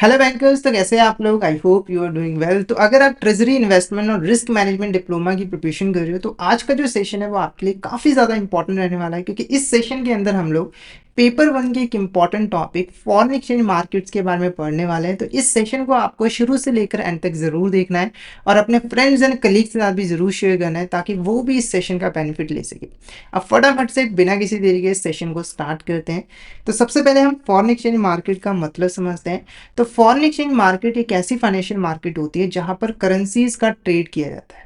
Hello bankers. तो कैसे हैं आप लोग? I hope you are doing well. तो अगर आप ट्रेजरी इन्वेस्टमेंट और रिस्क मैनेजमेंट डिप्लोमा की प्रिपरेशन कर रहे हो तो आज का जो सेशन है वो आपके लिए काफ़ी ज़्यादा इंपॉर्टेंट रहने वाला है, क्योंकि इस सेशन के अंदर हम लोग पेपर वन के एक important topic foreign exchange markets के बारे में पढ़ने वाले हैं। तो इस सेशन को आपको शुरू से लेकर एंड तक ज़रूर देखना है और अपने फ्रेंड्स एंड कलीग्स के साथ भी ज़रूर शेयर करना है ताकि वो भी इस सेशन का बेनिफिट ले सके। अब फटाफट से बिना किसी देरी के इस सेशन को स्टार्ट करते हैं। तो सबसे पहले हम फॉरेन एक्सचेंज मार्केट का मतलब समझते हैं। तो फॉरेन एक्सचेंज मार्केट एक ऐसी फाइनेंशियल मार्केट होती है जहां पर करेंसीज का ट्रेड किया जाता है।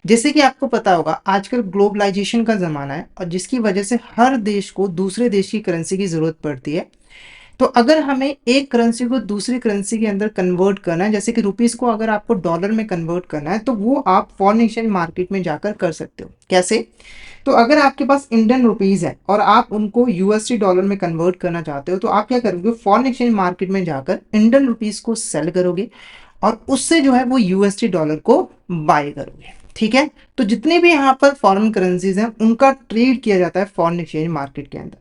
जैसे कि आपको पता होगा आजकल ग्लोबलाइजेशन का ज़माना है और जिसकी वजह से हर देश को दूसरे देश की करेंसी की ज़रूरत पड़ती है। तो अगर हमें एक करेंसी को दूसरी करेंसी के अंदर कन्वर्ट करना है, जैसे कि रुपीस को अगर आपको डॉलर में कन्वर्ट करना है, तो वो आप फॉरेन एक्सचेंज मार्केट में जाकर कर सकते हो। कैसे? तो अगर आपके पास इंडियन रुपीस है और आप उनको यूएसडी डॉलर में कन्वर्ट करना चाहते हो तो आप क्या करोगे? फॉरेन एक्सचेंज मार्केट में जाकर इंडियन रुपीस को सेल करोगे और उससे जो है वो यूएसडी डॉलर को बाय करोगे। ठीक है? तो जितने भी यहाँ पर फॉरेन करेंसीज हैं उनका ट्रेड किया जाता है फॉरेन एक्सचेंज मार्केट के अंदर।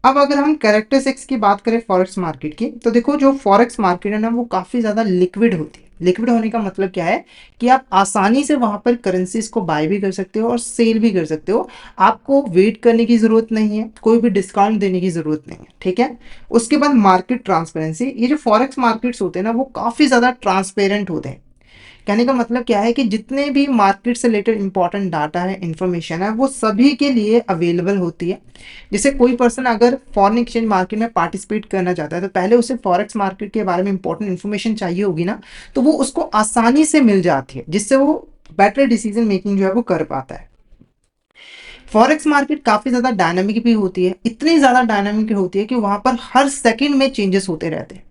अब अगर हम कैरेक्टरिस्टिक्स की बात करें फॉरेक्स मार्केट की, तो देखो जो फॉरेक्स मार्केट है ना वो काफ़ी ज़्यादा लिक्विड होती है। लिक्विड होने का मतलब क्या है कि आप आसानी से वहां पर करेंसीज को बाय भी कर सकते हो और सेल भी कर सकते हो। आपको वेट करने की ज़रूरत नहीं है, कोई भी डिस्काउंट देने की ज़रूरत नहीं है। ठीक है? उसके बाद मार्केट ट्रांसपेरेंसी। ये जो फॉरेक्स मार्केट्स होते हैं ना वो काफ़ी ज़्यादा ट्रांसपेरेंट होते हैं। कहने का मतलब क्या है कि जितने भी मार्केट से रिलेटेड इंपॉर्टेंट डाटा है, इंफॉर्मेशन है, वो सभी के लिए अवेलेबल होती है। जैसे कोई पर्सन अगर फॉरेन एक्सचेंज मार्केट में पार्टिसिपेट करना चाहता है तो पहले उसे फॉरेक्स मार्केट के बारे में इंपॉर्टेंट इन्फॉर्मेशन चाहिए होगी ना, तो वो उसको आसानी से मिल जाती है जिससे वो बेटर डिसीजन मेकिंग जो है वो कर पाता है। फॉरेक्स मार्केट काफी ज्यादा डायनामिक भी होती है, इतनी ज्यादा डायनामिक होती है कि वहां पर हर सेकंड में चेंजेस होते रहते हैं।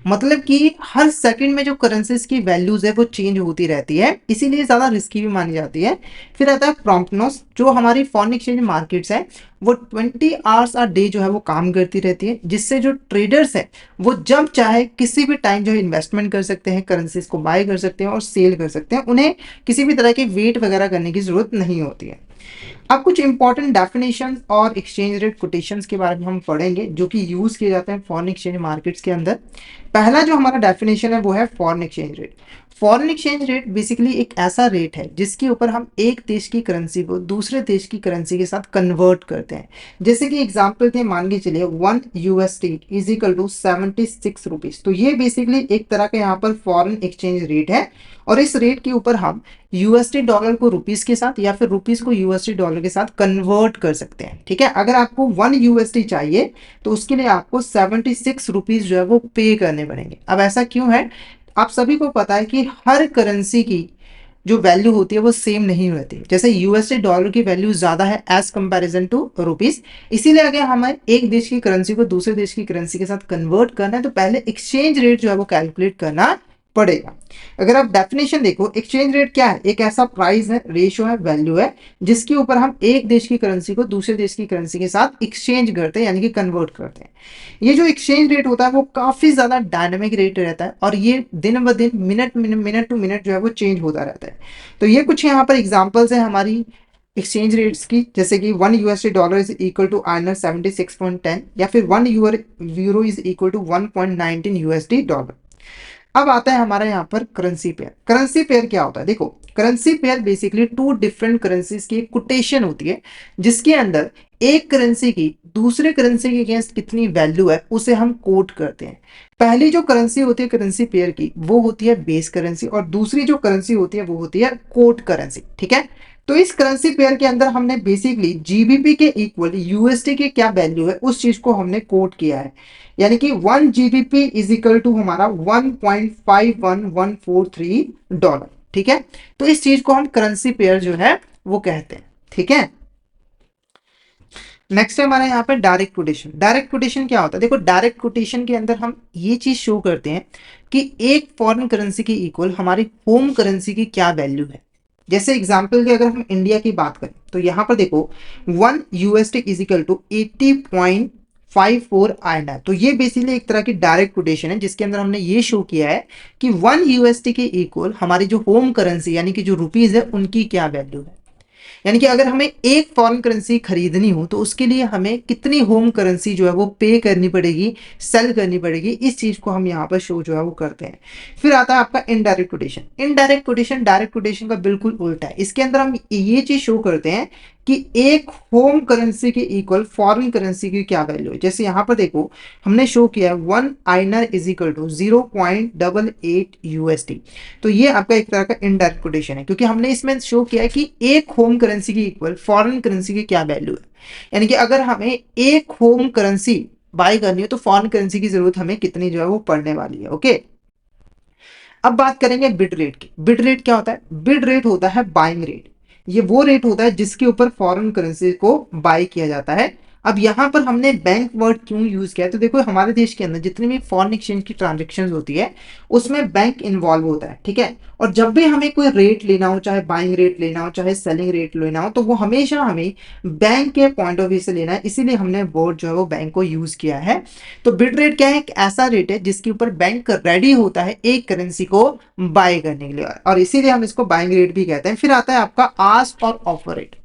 मतलब कि हर सेकंड में जो करेंसीज की वैल्यूज है वो चेंज होती रहती है, इसीलिए ज़्यादा रिस्की भी मानी जाती है। फिर आता है प्रॉम्प्टनेस। जो हमारी फॉरेन एक्सचेंज मार्केट्स है वो 20 आवर्स अ डे जो है वो काम करती रहती है, जिससे जो ट्रेडर्स है वो जब चाहे किसी भी टाइम जो है इन्वेस्टमेंट कर सकते हैं, करेंसीज को बाय कर सकते हैं और सेल कर सकते हैं। उन्हें किसी भी तरह के वेट वगैरह करने की ज़रूरत नहीं होती है। अब कुछ इंपॉर्टेंट डेफिनेशन और एक्सचेंज रेट कोटेशंस के बारे में हम पढ़ेंगे जो कि यूज किए जाते हैं फॉरेन एक्सचेंज मार्केट्स के अंदर। पहला जो हमारा डेफिनेशन है वो है foreign exchange rate. Foreign exchange rate basically एक ऐसा रेट है जिसके ऊपर हम एक देश की करेंसी को दूसरे देश की करेंसी के साथ कन्वर्ट करते हैं। जैसे कि एग्जांपल के मान के चलिए 1 USD is equal to 76 rupees. तो ये बेसिकली एक तरह का यहाँ पर फॉरेन एक्सचेंज रेट है और इस रेट के ऊपर हम यूएसडी डॉलर को रुपीस के साथ या फिर रुपीस को यूएसडी डॉलर के साथ कन्वर्ट कर सकते हैं। ठीक है? अगर आपको 1 USD चाहिए तो उसके लिए आपको 76 रुपीज जो है वो पे करने पड़ेंगे। अब ऐसा क्यों है? आप सभी को पता है कि हर करेंसी की जो वैल्यू होती है वो सेम नहीं रहती। जैसे यूएसडी डॉलर की वैल्यू ज्यादा है एज कंपैरिजन टू रुपीस, इसीलिए अगर हमें एक देश की करेंसी को दूसरे देश की करेंसी के साथ कन्वर्ट करना है तो पहले एक्सचेंज रेट जो है वो कैलकुलेट करना पड़ेगा। अगर आप डेफिनेशन देखो, एक्सचेंज रेट क्या है? एक ऐसा प्राइस है, रेशियो है, वैल्यू है जिसके ऊपर हम एक देश की करेंसी को दूसरे देश की करेंसी के साथ एक्सचेंज करते हैं, यानी कि कन्वर्ट करते हैं। ये जो एक्सचेंज रेट होता है वो काफी ज्यादा डायनामिक रेट रहता है और ये दिन ब दिन मिनट टू मिनट जो है वो चेंज होता रहता है। तो ये कुछ यहाँ पर एग्जांपल्स है हमारी एक्सचेंज रेट्स की, जैसे कि 1 USD dollar is equal to INR 76.10 या फिर 1 euro is equal to 1.19 USD dollar. अब आता है हमारा यहाँ पर करेंसी पेयर। करेंसी पेयर क्या होता है? देखो, currency pair basically two different currencies की कोटेशन होती है जिसके अंदर एक करेंसी की दूसरे करेंसी के अगेंस्ट कितनी वैल्यू है उसे हम कोट करते हैं। पहली जो करेंसी होती है करेंसी पेयर की वो होती है बेस करेंसी और दूसरी जो करेंसी होती है वो होती है कोट करेंसी। ठीक है? तो इस करेंसी पेयर के अंदर हमने बेसिकली जीबीपी के इक्वल यूएसडी के क्या वैल्यू है उस चीज को हमने कोट किया है। यानी कि 1 GBP इज इक्वल टू हमारा 1.51143 डॉलर। ठीक है? तो इस चीज को हम करेंसी पेयर जो है वो कहते हैं। ठीक है? नेक्स्ट है हमारे यहाँ पे डायरेक्ट कोटेशन। डायरेक्ट कोटेशन क्या होता है? देखो, डायरेक्ट कोटेशन के अंदर हम ये चीज शो करते हैं कि एक फॉरेन करेंसी के इक्वल हमारी होम करेंसी की क्या वैल्यू है। जैसे एग्जांपल की अगर हम इंडिया की बात करें तो यहाँ पर देखो 1 USD is equal to 80.54 INR। तो ये बेसिकली एक तरह की डायरेक्ट कोटेशन है जिसके अंदर हमने ये शो किया है कि 1 USD के इक्वल हमारी जो होम करेंसी यानी कि जो रुपीज है उनकी क्या वैल्यू है। यानी कि अगर हमें एक फॉरेन करेंसी खरीदनी हो तो उसके लिए हमें कितनी होम करेंसी जो है वो पे करनी पड़ेगी, सेल करनी पड़ेगी, इस चीज को हम यहाँ पर शो जो है वो करते हैं। फिर आता है आपका indirect quotation. Indirect quotation direct quotation का बिल्कुल उल्टा है। इसके अंदर हम ये चीज शो करते हैं कि एक होम करेंसी के इक्वल फॉरेन करेंसी की क्या वैल्यू है। जैसे यहाँ पर देखो हमने शो किया है 1 INR is equal to 0.88 USD। तो ये आपका एक तरह का इनडायरेक्ट कोटेशन है, क्योंकि हमने इसमें शो किया है कि एक होम करेंसी की इक्वल फॉरेन करेंसी की क्या वैल्यू है। यानी कि अगर हमें एक होम करेंसी बाय करनी हो तो फॉरेन करेंसी की जरूरत हमें कितनी जो है वो पड़ने वाली है। ओके, अब बात करेंगे बिड रेट की। बिड रेट क्या होता है? बिड रेट होता है बाइंग रेट। ये वो रेट होता है जिसके ऊपर फॉरेन करेंसी को बाय किया जाता है। अब यहाँ पर हमने बैंक वर्ड क्यों यूज किया है? तो देखो हमारे देश के अंदर जितनी भी फॉरेन एक्सचेंज की ट्रांजेक्शन होती है उसमें बैंक इन्वॉल्व होता है, ठीक है। और जब भी हमें कोई रेट लेना हो, चाहे बाइंग रेट लेना हो चाहे सेलिंग रेट लेना हो, तो वो हमेशा हमें बैंक के पॉइंट ऑफ व्यू से लेना है। इसीलिए हमने वर्ड जो है वो बैंक को यूज किया है। तो बिड रेट क्या है? एक ऐसा रेट है जिसके ऊपर बैंक रेडी होता है एक करेंसी को बाय करने के लिए, और इसीलिए हम इसको बाइंग रेट भी कहते हैं। फिर आता है आपका आस्क और ऑफर रेट।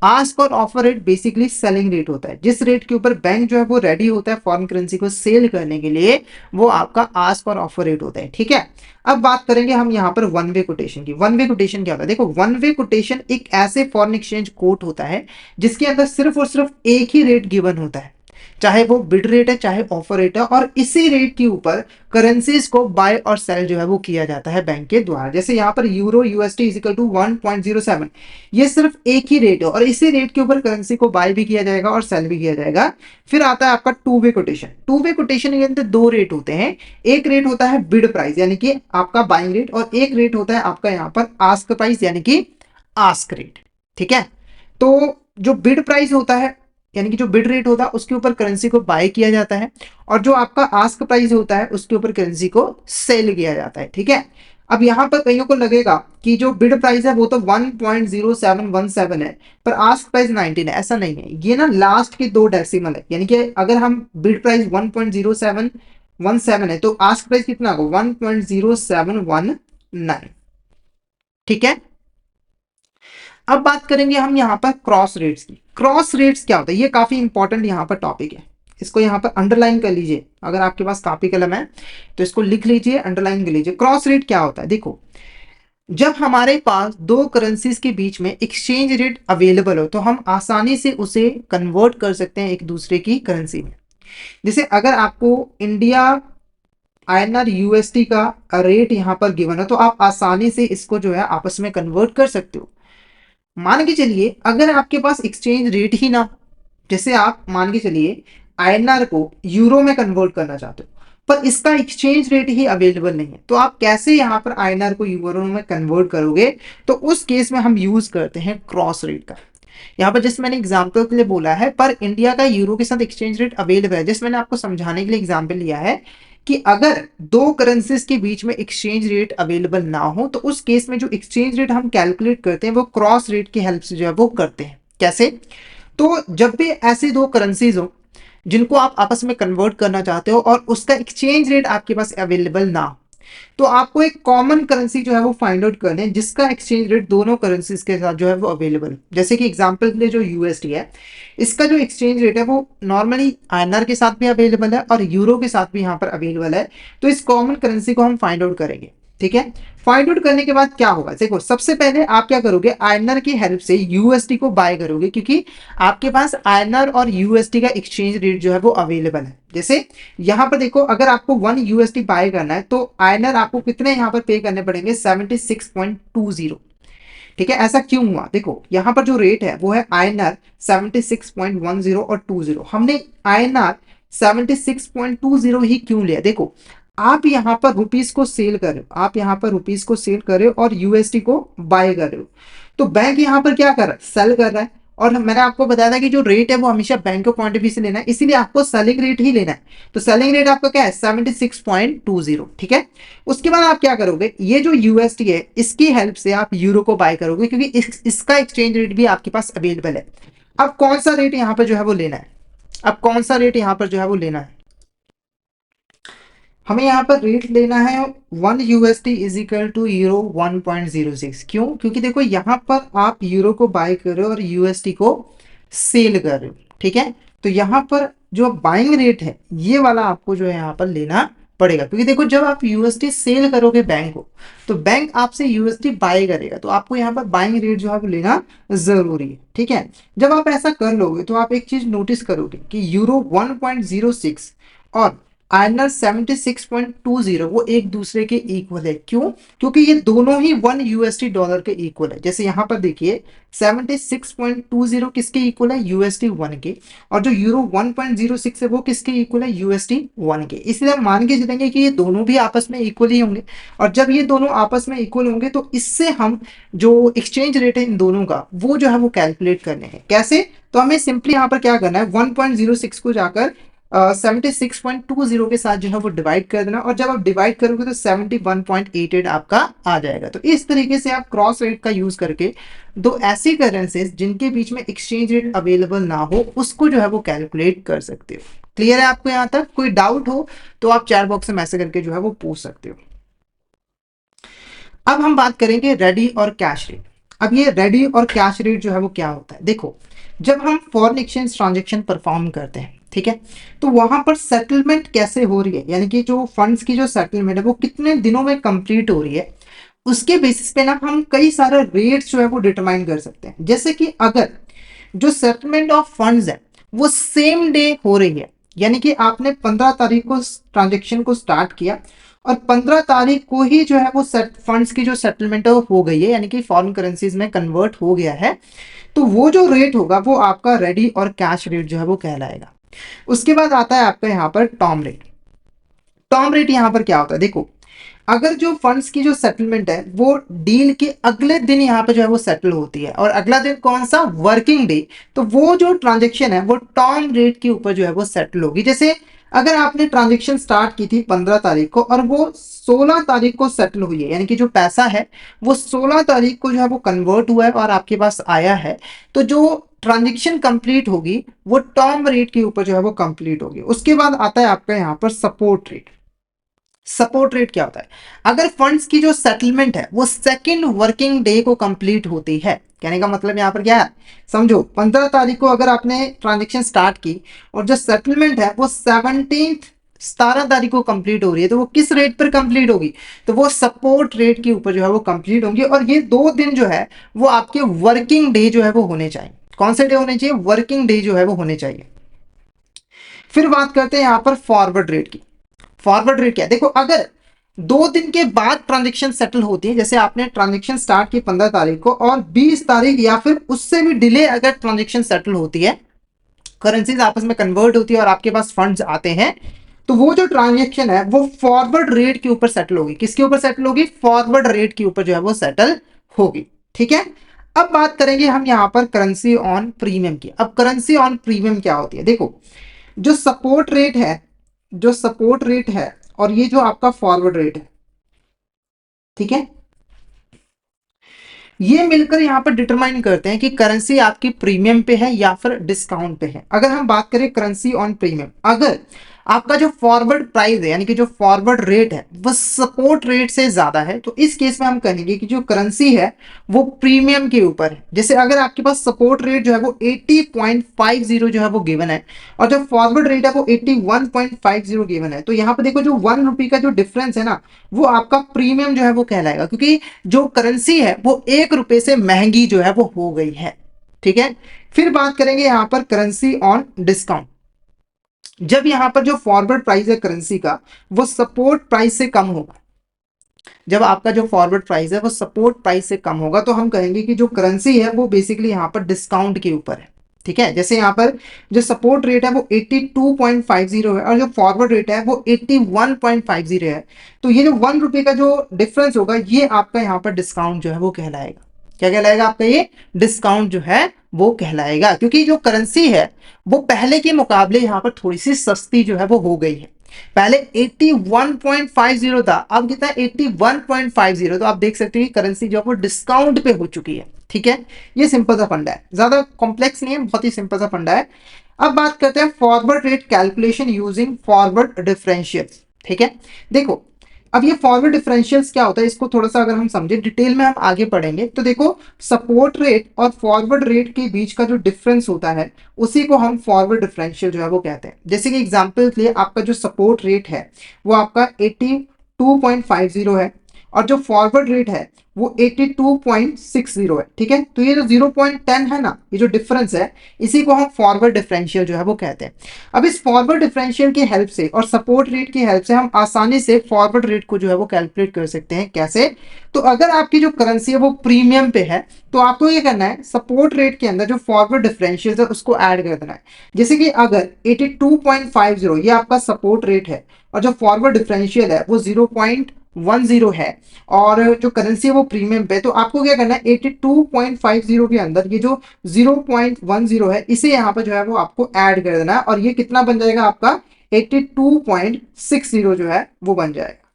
आस्क और offer rate basically selling rate होता है। जिस रेट के ऊपर बैंक जो है वो रेडी होता है फॉरेन करेंसी को सेल करने के लिए, वो आपका आस्क और ऑफर रेट होता है, ठीक है। अब बात करेंगे हम यहाँ पर वन वे कोटेशन की। वन वे कोटेशन क्या होता है? देखो वन वे कोटेशन एक ऐसे फॉरेन एक्सचेंज कोट होता है जिसके अंदर सिर्फ और सिर्फ एक ही रेट गिवन होता है, चाहे वो बिड रेट है चाहे ऑफर रेट है, और इसी रेट के ऊपर करेंसीज को बाय और सेल जो है वो किया जाता है बैंक के द्वारा। जैसे यहाँ पर euro USD is equal to 1.07, ये सिर्फ एक ही रेट है और इसी रेट के ऊपर करेंसी को बाय भी किया जाएगा और सेल भी किया जाएगा। फिर आता है आपका two way quotation. Two way quotation के अंदर दो रेट होते हैं। एक रेट होता है बिड प्राइस यानी कि आपका बाइंग रेट, और एक रेट होता है आपका यहाँ पर आस्क प्राइस यानी कि आस्क रेट, ठीक है। तो जो बिड प्राइस होता है यानी कि जो बिड रेट होता है उसके ऊपर करेंसी को बाय किया जाता है, और जो आपका आस्क प्राइस होता है उसके ऊपर करेंसी को सेल किया जाता है, ठीक है। अब यहाँ पर कईयों को लगेगा कि जो बिड प्राइस है वो तो 1.0717 है पर आस्क प्राइस 19 है। ऐसा नहीं है, ये ना लास्ट के दो डेसिमल है। यानी कि अगर हम बिड प्राइस 1.0717 है तो आस्क प्राइस कितना होगा? 1.0719, ठीक है। अब बात करेंगे हम यहाँ पर क्रॉस रेट्स की। क्रॉस रेट्स क्या होता है? ये काफी इंपॉर्टेंट यहाँ पर टॉपिक है। इसको यहाँ पर अंडरलाइन कर लीजिए, अगर आपके पास कॉपी कलम है तो इसको लिख लीजिए, अंडरलाइन कर लीजिए। क्रॉस रेट क्या होता है? देखो जब हमारे पास दो करेंसीज के बीच में एक्सचेंज रेट अवेलेबल हो तो हम आसानी से उसे कन्वर्ट कर सकते हैं एक दूसरे की करेंसी में। जैसे अगर आपको इंडिया INR USD का रेट यहाँ पर गिवन है तो आप आसानी से इसको जो है आपस में कन्वर्ट कर सकते हो। मान के चलिए अगर आपके पास एक्सचेंज रेट ही ना, जैसे आप मान के चलिए INR को यूरो में कन्वर्ट करना चाहते हो पर इसका एक्सचेंज रेट ही अवेलेबल नहीं है, तो आप कैसे यहाँ पर INR को यूरो में कन्वर्ट करोगे? तो उस केस में हम यूज करते हैं क्रॉस रेट का। यहाँ पर जैसे मैंने एग्जाम्पल के लिए बोला है, पर इंडिया का यूरो के साथ एक्सचेंज रेट अवेलेबल है। जैसे मैंने आपको समझाने के लिए एग्जाम्पल लिया है कि अगर दो करेंसीज के बीच में एक्सचेंज रेट अवेलेबल ना हो तो उस केस में जो एक्सचेंज रेट हम कैलकुलेट करते हैं वो क्रॉस रेट की हेल्प से जो है वो करते हैं। कैसे? तो जब भी ऐसी दो करेंसीज हो जिनको आप आपस में कन्वर्ट करना चाहते हो और उसका एक्सचेंज रेट आपके पास अवेलेबल ना हो, तो आपको एक कॉमन करेंसी जो है वो फाइंड आउट करना है जिसका एक्सचेंज रेट दोनों करेंसीज के साथ जो है वो अवेलेबल है। जैसे कि एग्जांपल के लिए जो यूएसडी है, इसका जो एक्सचेंज रेट है वो नॉर्मली आईएनआर के साथ भी अवेलेबल है और यूरो के साथ भी यहाँ पर अवेलेबल है। तो इस कॉमन करेंसी को हम फाइंड आउट करेंगे, ठीक है। फाइंड आउट करने के बाद क्या होगा? देखो सबसे पहले आप क्या करोगे? आईएनआर की हेल्प से यूएसडी को बाय करोगे, क्योंकि आपके पास आईएनआर और यूएसडी का एक्सचेंज रेट जो है वो अवेलेबल है। जैसे यहाँ पर देखो अगर आपको 1 यूएसडी बाय करना है तो आईएनआर आपको कितने यहाँ पर पे करने पड़ेंगे? 76.20, ठीक है। ऐसा क्यों हुआ? देखो यहाँ पर जो रेट है वो है आईएनआर 76.10 और 20। हमने आईएनआर 76.20 ही क्यों लिया? देखो आप यहाँ पर रुपीस को सेल कर रहे हो, आप यहाँ पर रुपीस को सेल कर रहे हो और यूएसडी को बाय कर रहे हो, तो बैंक यहाँ पर क्या कर रहा है? सेल कर रहा है। और मैंने आपको बताया था कि जो रेट है वो हमेशा बैंक के पॉइंट ऑफ व्यू से लेना है, इसीलिए आपको सेलिंग रेट ही लेना है। तो सेलिंग रेट आपका क्या है? 76.20, ठीक है। उसके बाद आप क्या करोगे? ये जो यूएसडी है इसकी हेल्प से आप यूरो को बाय करोगे, क्योंकि इसका एक्सचेंज रेट भी आपके पास अवेलेबल है। अब कौन सा रेट यहाँ पर जो है वो लेना है? अब कौन सा रेट यहाँ पर जो है वो लेना है? हमें यहाँ पर रेट लेना है 1 USD is equal to euro 1.06। क्यों? क्योंकि देखो यहाँ पर आप यूरो को बाय कर रहे हो और यूएसडी को सेल कर रहे हो, ठीक है। तो यहाँ पर जो बाइंग रेट है ये वाला आपको जो है यहाँ पर लेना पड़ेगा, क्योंकि देखो जब आप यूएसडी सेल करोगे बैंक को, तो बैंक आपसे यूएसडी बाय करेगा, तो आपको यहाँ पर बाइंग रेट जो है वो लेना जरूरी है, ठीक है। जब आप ऐसा कर लोगे तो आप एक चीज नोटिस करोगे कि यूरो 1.06 और आयरलैंड 76.20 वो एक दूसरे के इक्वल है। क्यों? क्योंकि ये दोनों ही 1 USD डॉलर के इक्वल है। जैसे यहाँ पर देखिए 76.20 किसके इक्वल है? USD 1 के। और जो यूरो 1.06 है वो किसके इक्वल है? USD 1 के। इसलिए हम मान के चलेंगे कि ये दोनों भी आपस में इक्वल ही होंगे। और जब ये दोनों आपस में इक्वल होंगे तो इससे हम जो एक्सचेंज रेट है इन दोनों का वो जो है वो कैलकुलेट करने हैं। कैसे? तो हमें सिंपली यहाँ पर क्या करना है, 1.06 को जाकर 76.20 के साथ जो है वो डिवाइड कर देना, और जब आप डिवाइड करोगे तो 71.88 आपका आ जाएगा। तो इस तरीके से आप क्रॉस रेट का यूज करके दो ऐसी करेंसीज जिनके बीच में एक्सचेंज रेट अवेलेबल ना हो उसको जो है वो कैलकुलेट कर सकते हो। क्लियर है आपको? यहाँ तक कोई डाउट हो तो आप चैट बॉक्स में मैसेज करके जो है वो पूछ सकते हो। अब हम बात करेंगे रेडी और कैश रेट। अब ये रेडी और कैश रेट जो है वो क्या होता है? देखो, जब हम फॉरेन एक्सचेंज ट्रांजेक्शन परफॉर्म करते हैं, ठीक है, तो वहां पर सेटलमेंट कैसे हो रही है, यानी कि जो फंड्स की जो सेटलमेंट है वो कितने दिनों में कंप्लीट हो रही है, उसके बेसिस पे ना हम कई सारे रेट्स जो है वो डिटरमाइन कर सकते हैं। जैसे कि अगर जो सेटलमेंट ऑफ फंड्स है वो सेम डे हो रही है, यानी कि आपने 15 तारीख को ट्रांजेक्शन को स्टार्ट किया और 15 तारीख को ही जो है वो फंड्स की जो सेटलमेंट है वो हो गई है, यानी कि फॉरेन करेंसीज में कन्वर्ट हो गया है, तो वो जो रेट होगा वो आपका रेडी और कैश रेट जो है वो कहलाएगा। उसके बाद आता है आपका यहाँ पर टर्म रेट। टर्म रेट यहाँ पर क्या होता है? देखो, अगर जो फंड्स की जो सेटलमेंट है वो डील के अगले दिन यहाँ पे जो है वो सेटल होती है, और अगला दिन कौन सा? वर्किंग डे, तो वो जो ट्रांजेक्शन है वो टर्म रेट के ऊपर जो है वो सेटल होगी। जैसे अगर आपने ट्रांजेक्शन स्टार्ट की थी 15 तारीख को और वो 16 तारीख को सेटल हुई है, यानी कि जो पैसा है वो 16 तारीख को जो है वो कन्वर्ट हुआ है और आपके पास आया है, तो जो ट्रांजेक्शन कंप्लीट होगी वो टर्म रेट के ऊपर जो है वो कंप्लीट होगी। उसके बाद आता है आपका यहाँ पर सपोर्ट रेट। सपोर्ट रेट क्या होता है? अगर फंड्स की जो सेटलमेंट है वो सेकंड वर्किंग डे को कंप्लीट होती है, कहने का मतलब यहाँ पर क्या है समझो, 15 तारीख को अगर आपने ट्रांजेक्शन स्टार्ट की और जो सेटलमेंट है वो 17 तारीख को कंप्लीट हो रही है, तो वो किस रेट पर कंप्लीट होगी? तो वो सपोर्ट रेट के ऊपर जो है वो कंप्लीट होंगी। और ये 2 दिन जो है वो आपके वर्किंग डे जो है वो होने चाहिए। कौन से डे होने चाहिए? वर्किंग डे जो है वो होने चाहिए। फिर बात करते हैं यहाँ पर फॉरवर्ड रेट की। फॉरवर्ड रेट क्या है? देखो, अगर 2 दिन के बाद ट्रांजेक्शन सेटल होती है, जैसे आपने ट्रांजेक्शन स्टार्ट की 15 तारीख को और 20 तारीख या फिर उससे भी डिले अगर ट्रांजेक्शन सेटल होती है, करेंसीज आपस में कन्वर्ट होती है और आपके पास फंड्स आते हैं, तो वो जो ट्रांजेक्शन है वो फॉरवर्ड रेट के ऊपर सेटल होगी। किसके ऊपर सेटल होगी? फॉरवर्ड रेट के ऊपर जो है वो सेटल होगी, ठीक है। अब बात करेंगे हम यहाँ पर करेंसी ऑन प्रीमियम की। अब करेंसी ऑन प्रीमियम क्या होती है? देखो, जो सपोर्ट रेट है, जो सपोर्ट रेट है और ये जो आपका फॉरवर्ड रेट है, ठीक है, ये मिलकर यहां पर डिटरमाइन करते हैं कि करेंसी आपकी प्रीमियम पे है या फिर डिस्काउंट पे है। अगर हम बात करें करेंसी ऑन प्रीमियम, अगर आपका जो फॉरवर्ड प्राइस है यानी कि जो फॉरवर्ड रेट है वो सपोर्ट रेट से ज्यादा है, तो इस केस में हम कहेंगे कि जो करेंसी है वो प्रीमियम के ऊपर है। जैसे अगर आपके पास सपोर्ट रेट जो है वो 80.50 जो है वो गिवन है और जो फॉरवर्ड रेट है वो 81.50 गिवन है, तो यहाँ पे देखो जो 1 रुपये का जो डिफरेंस है ना, वो आपका प्रीमियम जो है वो कहलाएगा, क्योंकि जो करेंसी है वो 1 रुपये से महंगी जो है वो हो गई है, ठीक है। फिर बात करेंगे यहाँ पर करेंसी ऑन डिस्काउंट। जब यहां पर जो फॉरवर्ड प्राइस है करेंसी का वो सपोर्ट प्राइस से कम होगा, जब आपका जो फॉरवर्ड प्राइस है वो सपोर्ट प्राइस से कम होगा, तो हम कहेंगे कि जो करेंसी है वो बेसिकली यहाँ पर डिस्काउंट के ऊपर है, ठीक है। जैसे यहाँ पर जो सपोर्ट रेट है वो 82.50 है और जो फॉरवर्ड रेट है वो 81.50 है, तो ये जो 1 रुपये का जो डिफरेंस होगा ये आपका यहाँ पर डिस्काउंट जो है वो कहलाएगा। क्या कहलाएगा आपका? ये डिस्काउंट जो है वो कहलाएगा, क्योंकि जो करेंसी है वो पहले के मुकाबले यहाँ पर थोड़ी सी सस्ती जो है वो हो गई है। पहले 81.50 था, अब कितना? 81.50। तो आप देख सकते हैं कि करेंसी जो है वो डिस्काउंट पे हो चुकी है, ठीक है। ये सिंपल सा फंडा है, ज्यादा कॉम्प्लेक्स नहीं है, बहुत ही सिंपल सा फंडा है। अब बात करते हैं forward rate calculation using forward differential, ठीक है। देखो अब ये फॉरवर्ड डिफरेंशियल्स क्या होता है, इसको थोड़ा सा अगर हम समझे डिटेल में हम आगे पढ़ेंगे तो देखो सपोर्ट रेट और फॉरवर्ड रेट के बीच का जो डिफरेंस होता है उसी को हम फॉरवर्ड डिफरेंशियल जो है वो कहते हैं। जैसे कि एग्जांपल के लिए आपका जो सपोर्ट रेट है वो आपका 82.50 है और जो फॉरवर्ड रेट है वो 82.60 है। ठीक है, तो ये जो 0.10 है ना, ये जो डिफरेंस है इसी को हम फॉरवर्ड डिफरेंशियल जो है वो कहते हैं। अब इस फॉरवर्ड डिफरेंशियल की हेल्प से और सपोर्ट रेट की हेल्प से हम आसानी से फॉरवर्ड रेट को जो है वो कैलकुलेट कर सकते हैं। कैसे? तो अगर आपकी जो करेंसी है वो प्रीमियम पे है तो आपको ये करना है, सपोर्ट रेट के अंदर जो फॉरवर्ड डिफरेंशियल है उसको ऐड कर देना है। जैसे कि अगर 82.50 ये आपका सपोर्ट रेट है और जो फॉरवर्ड डिफरेंशियल है वो 0.10 है और जो करेंसी है वो प्रीमियम पे, तो आपको क्या करना है 82.50 के अंदर ये जो 0.10 है इसे यहाँ पर जो है वो आपको ऐड कर देना है और ये कितना बन जाएगा आपका 82.60 जो है वो बन जाएगा।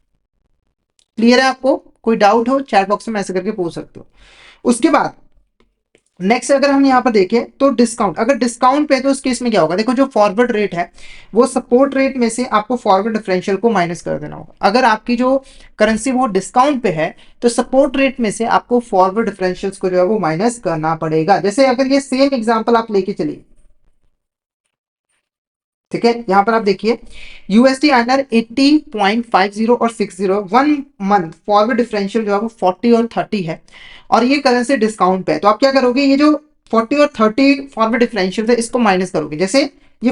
क्लियर है? आपको कोई डाउट हो चैट बॉक्स में मैसेज करके पूछ सकते हो। उसके बाद नेक्स्ट अगर हम यहाँ पर देखें तो डिस्काउंट, अगर डिस्काउंट पे तो उस केस में क्या होगा, देखो जो फॉरवर्ड रेट है वो सपोर्ट रेट में से आपको फॉरवर्ड डिफरेंशियल को माइनस कर देना होगा। अगर आपकी जो करेंसी वो डिस्काउंट पे है तो सपोर्ट रेट में से आपको फॉरवर्ड डिफरेंशियल्स को जो है वो माइनस करना पड़ेगा। जैसे अगर ये सेम एग्जांपल आप लेके चलिए, ठीक है, यहां पर आप देखिए यूएसडी आईएनआर 80.50 और 60 वन मंथ फॉरवर्ड डिफरेंशियल जो है वो 40 और 30 है और ये करेंसी डिस्काउंट पे है। तो आप क्या करोगे, ये जो 40 और 30 फॉरवर्ड डिफरेंशियल है इसको माइनस करोगे। जैसे ये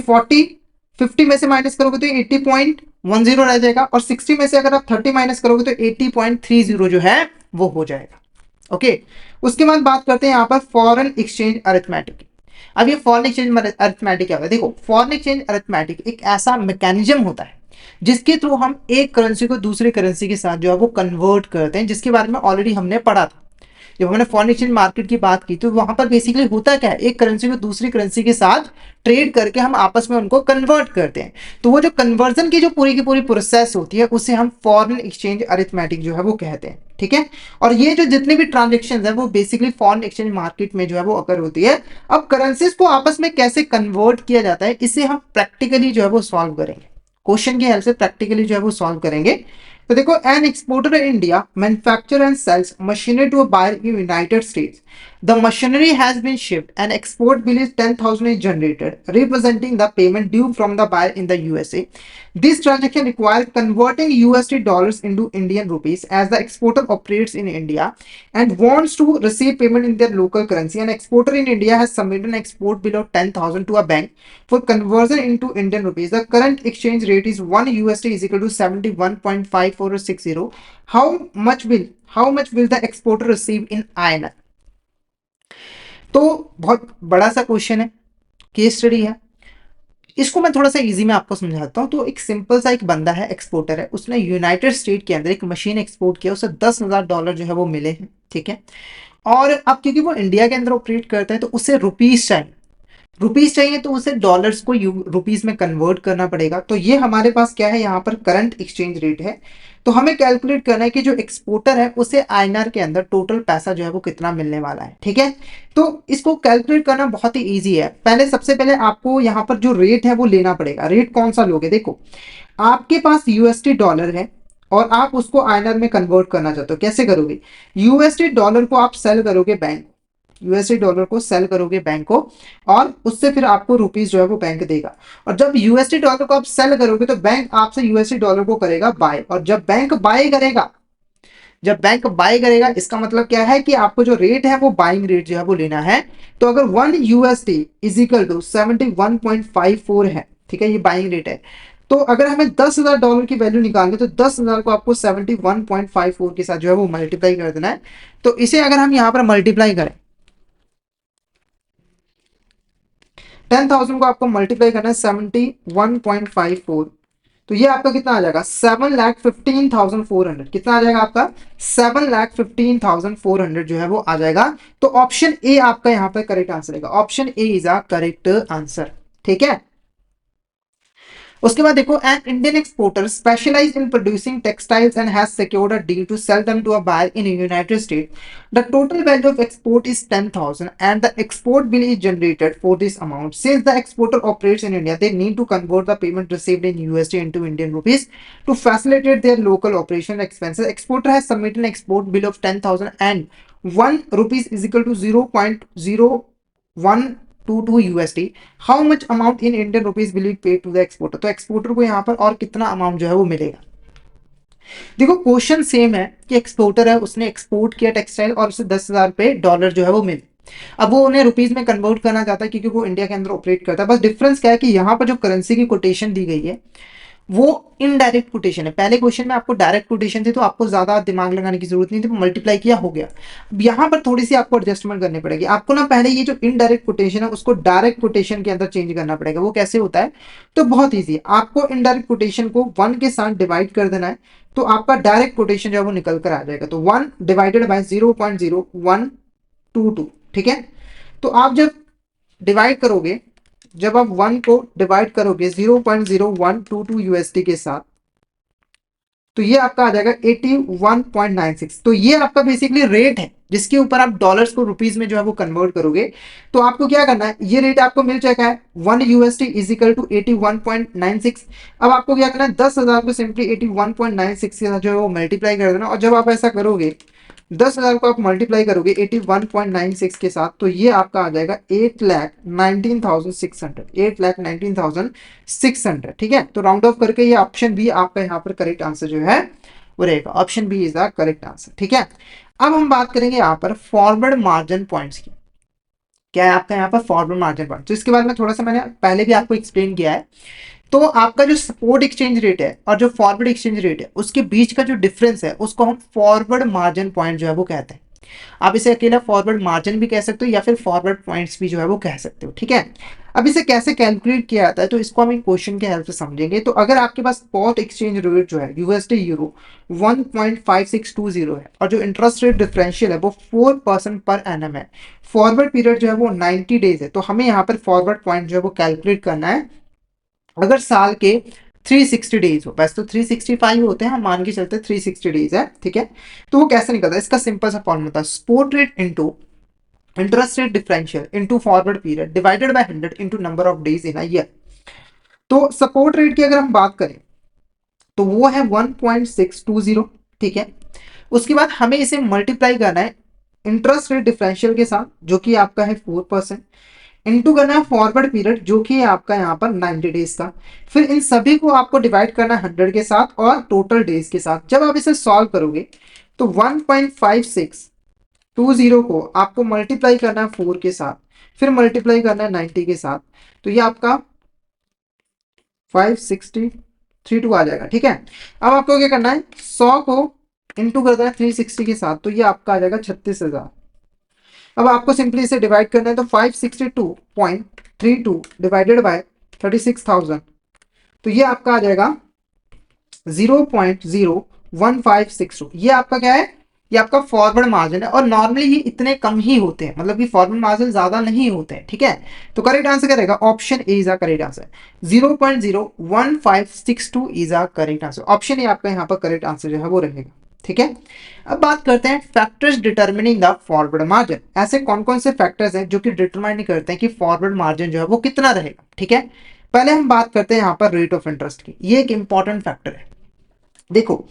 50 में से माइनस करोगे तो ये 80.10 रह जाएगा और 60 में से अगर आप 30 माइनस करोगे तो 80.30 जो है वो हो जाएगा। ओके, उसके बाद बात करते हैं यहाँ पर फॉरेन एक्सचेंज अरिथमेटिक। अब ये फॉरेन एक्सचेंज अरिथमेटिक क्या होता है? देखो फॉरेन एक्सचेंज अरिथमेटिक एक ऐसा मैकेनिज्म होता है जिसके थ्रू हम एक करेंसी को दूसरे करेंसी के साथ जो है वो कन्वर्ट करते हैं, जिसके बारे में ऑलरेडी हमने पढ़ा था जब हमने फॉरेन एक्सचेंज मार्केट की बात की। तो वहां पर बेसिकली होता क्या है, एक करेंसी को दूसरी करेंसी के साथ ट्रेड करके हम आपस में उनको कन्वर्ट करते हैं। तो वो जो कन्वर्जन की जो पूरी की पूरी प्रोसेस होती है उसे हम फॉरेन एक्सचेंज अरिथमेटिक जो है वो कहते हैं। ठीक है, और ये जो जितने भी ट्रांजेक्शन है वो बेसिकली फॉरेन एक्सचेंज मार्केट में जो है वो अकर होती है। अब करेंसीज को आपस में कैसे कन्वर्ट किया जाता है इसे हम प्रैक्टिकली जो है वो सॉल्व करेंगे, क्वेश्चन की हेल्प से प्रैक्टिकली जो है वो सॉल्व करेंगे। तो देखो an exporter in India manufacture and sells machinery to a buyer in United States, the machinery has been shipped and export bill is 10,000 is generated representing the payment due from the buyer in the USA. This transaction requires converting USD dollars into Indian rupees as the exporter operates in India and wants to receive payment in their local currency. An exporter in India has submitted an export bill of 10,000 to a bank for conversion into Indian rupees. The current exchange rate is 1 USD is equal to 71.5460. How much will the exporter receive in INR? तो बहुत बड़ा सा question है, case study है। इसको मैं थोड़ा सा इजी में आपको समझाता हूँ। तो एक सिंपल सा एक बंदा है, एक्सपोर्टर है, उसने यूनाइटेड स्टेट के अंदर एक मशीन एक्सपोर्ट किया, उसे $10,000 जो है वो मिले हैं। ठीक है, और अब क्योंकि वो इंडिया के अंदर ऑपरेट करता है तो उसे रुपीस चाहिए तो उसे डॉलर्स को रुपीस में कन्वर्ट करना पड़ेगा। तो ये हमारे पास क्या है, यहाँ पर करंट एक्सचेंज रेट है। तो हमें कैलकुलेट करना है कि जो एक्सपोर्टर है उसे आईएनआर के अंदर टोटल पैसा जो है वो कितना मिलने वाला है। ठीक है, तो इसको कैलकुलेट करना बहुत ही ईजी है। सबसे पहले आपको यहाँ पर जो रेट है वो लेना पड़ेगा। रेट कौन सा लोगे, देखो आपके पास यूएसडी डॉलर है और आप उसको आईएनआर में कन्वर्ट करना चाहते हो। कैसे करोगे, यूएसडी डॉलर को आप सेल करोगे बैंक, यूएसडी डॉलर को सेल करोगे बैंक को और उससे फिर आपको रुपीस जो है वो बैंक देगा। और जब यूएसडी डॉलर को आप सेल करोगे तो बैंक आपसे यूएसडी डॉलर को करेगा बाय, और जब बैंक बाय करेगा इसका मतलब क्या है कि आपको जो रेट है वो बाइंग रेट जो है वो लेना है। तो अगर 1 यूएसडी इज इक्वल टू 71.54 है, ठीक है, ये बाइंग रेट है। तो अगर हमें $10,000 की वैल्यू निकालनी है तो 10,000 को आपको 71.54 के साथ जो है वो मल्टीप्लाई कर देना है। तो इसे अगर हम यहाँ पर मल्टीप्लाई करें, 10,000 को आपको मल्टीप्लाई करना है 71.54, तो ये आपका कितना आ जाएगा 7,15,400। कितना आ जाएगा आपका 7,15,400 जो है वो आ जाएगा। तो ऑप्शन ए आपका यहाँ पर करेक्ट आंसर है, option A is a correct answer. ठीक है, उसके बाद देखो, an Indian exporter specialize in producing textiles and has secured a deal to sell them to a buyer in United State, the total value of export is 10,000 and the export bill is generated for this amount, since the exporter operates in India they need to convert the payment received in USD into Indian rupees to facilitate their local operation expenses. Exporter has submitted an export bill of 10,000 and 1 rupees is equal to 0.0122 USD. How much amount in Indian rupees will be paid to the exporter? तो exporter को यहाँ पर और कितना amount जो है वो मिलेगा। देखो क्वेश्चन सेम है कि एक्सपोर्टर है, उसने एक्सपोर्ट किया टेक्सटाइल और उसे 10,000 रुपए डॉलर जो है वो मिले। अब वो उन्हें रुपीज में कन्वर्ट करना चाहता है क्योंकि वो इंडिया के अंदर ऑपरेट करता है। बस डिफरेंस क्या है कि यहाँ पर जो करेंसी की कोटेशन दी गई है वो इनडायरेक्ट कोटेशन है। पहले क्वेश्चन में आपको डायरेक्ट कोटेशन थी तो आपको ज्यादा दिमाग लगाने की जरूरत नहीं थी, मल्टीप्लाई किया हो गया। अब यहाँ पर थोड़ी सी आपको एडजस्टमेंट करनी पड़ेगी। आपको ना पहले ये जो इनडायरेक्ट कोटेशन है उसको डायरेक्ट कोटेशन के अंदर चेंज करना पड़ेगा। वो कैसे होता है? तो बहुत ईजी है, आपको इनडायरेक्ट कोटेशन को 1 के साथ डिवाइड कर देना है तो आपका डायरेक्ट कोटेशन जो है वो निकल कर आ जाएगा। तो 1 डिवाइडेड बाय 0.0122, ठीक है। तो आप जब डिवाइड करोगे, जब आप 1 को डिवाइड करोगे 0.0122 यूएसडी के साथ तो ये आपका आ जाएगा 81.96। तो ये आपका बेसिकली रेट है जिसके ऊपर आप डॉलर्स को रुपीस में जो है वो कन्वर्ट करोगे। तो आपको क्या करना है, ये रेट आपको मिल चुका है 1 यूएसडी इज इक्वल टू 81.96। अब आपको क्या करना है, 10,000 को सिंपली 81.96 के साथ जो है वो मल्टीप्लाई कर देना। और जब आप ऐसा करोगे 10,000 को आप मल्टीप्लाई करोगे 81.96 के साथ तो ये आपका आ जाएगा 8,19,600, 8,19,600, ठीक है। तो राउंड ऑफ करके ये ऑप्शन बी आपका यहाँ पर करेक्ट आंसर जो है वो रहेगा। Option B is the correct answer, ठीक है। अब हम बात करेंगे यहाँ पर फॉरवर्ड मार्जिन पॉइंट्स की। क्या है आपका यहाँ पर फॉरवर्ड मार्जिन पॉइंट? तो इसके बारे में थोड़ा सा मैंने पहले भी आपको एक्सप्लेन किया है। तो आपका जो सपोर्ट एक्सचेंज रेट है और जो फॉरवर्ड एक्सचेंज रेट है उसके बीच का जो डिफरेंस है उसको हम फॉरवर्ड मार्जिन पॉइंट जो है वो कहते हैं। आप इसे अकेला फॉरवर्ड मार्जिन भी कह सकते हो या फिर फॉरवर्ड पॉइंट्स भी जो है वो कह सकते हो, ठीक है। अब इसे कैसे कैलकुलेट किया जाता है तो इसको हम एक क्वेश्चन के हेल्प से समझेंगे। तो अगर आपके पास स्पॉट एक्सचेंज रेट जो है यूएसडी यूरो 1.5620 है और जो इंटरेस्ट रेट डिफरेंशियल है वो 4% पर एनम है, फॉरवर्ड पीरियड जो है वो 90 डेज है, तो हमें यहाँ पर फॉरवर्ड पॉइंट जो है वो कैलकुलेट करना है। अगर साल के 360 डेज हो, वैसे तो 365 होते हैं, हम मान के चलते 360 डेज है, ठीक है। तो वो कैसे निकलता है, इसका सिंपल सा फॉर्मूला था spot rate into interest rate differential into forward period divided by 100 into number of days in a year. तो सपोर्ट रेट की अगर हम बात करें तो वो है 1.620, ठीक है। उसके बाद हमें इसे मल्टीप्लाई करना है इंटरेस्ट रेट डिफरेंशियल के साथ जो कि आपका है 4%, इनटू करना है फॉरवर्ड पीरियड जो कि है आपका यहाँ पर 90 डेज का। फिर इन सभी को आपको डिवाइड करना है 100 के साथ और टोटल डेज के साथ। जब आप इसे सॉल्व करोगे तो 1.5620 को आपको मल्टीप्लाई करना है 4 के साथ, फिर मल्टीप्लाई करना है 90 के साथ, तो ये आपका 56032 आ जाएगा, ठीक है। अब आपको क्या करना है, 100 को इंटू कर देना है 360 के साथ तो ये आपका आ जाएगा 36,000। अब आपको सिंपली इसे डिवाइड करना है तो 562.32 डिवाइडेड बाय 36,000 तो ये आपका आ जाएगा 0.01562। ये आपका क्या है, ये आपका फॉरवर्ड मार्जिन है और नॉर्मली ये इतने कम ही होते हैं, मतलब कि फॉरवर्ड मार्जिन ज्यादा नहीं होते हैं, ठीक है। तो करेक्ट आंसर क्या रहेगा, option A is a correct answer, 0.01562 is a correct answer. Option A आपका यहाँ पर करेक्ट आंसर जो है वो रहेगा, ठीक है। अब बात करते हैं factors determining the forward margin. ऐसे कौन कौन से फैक्टर्स हैं जो कि डिटरमाइन करते हैं कि फॉरवर्ड मार्जिन जो है वो कितना रहेगा, ठीक है। पहले हम बात करते हैं यहाँ पर रेट ऑफ इंटरेस्ट की। ये एक इंपॉर्टेंट फैक्टर है। देखो,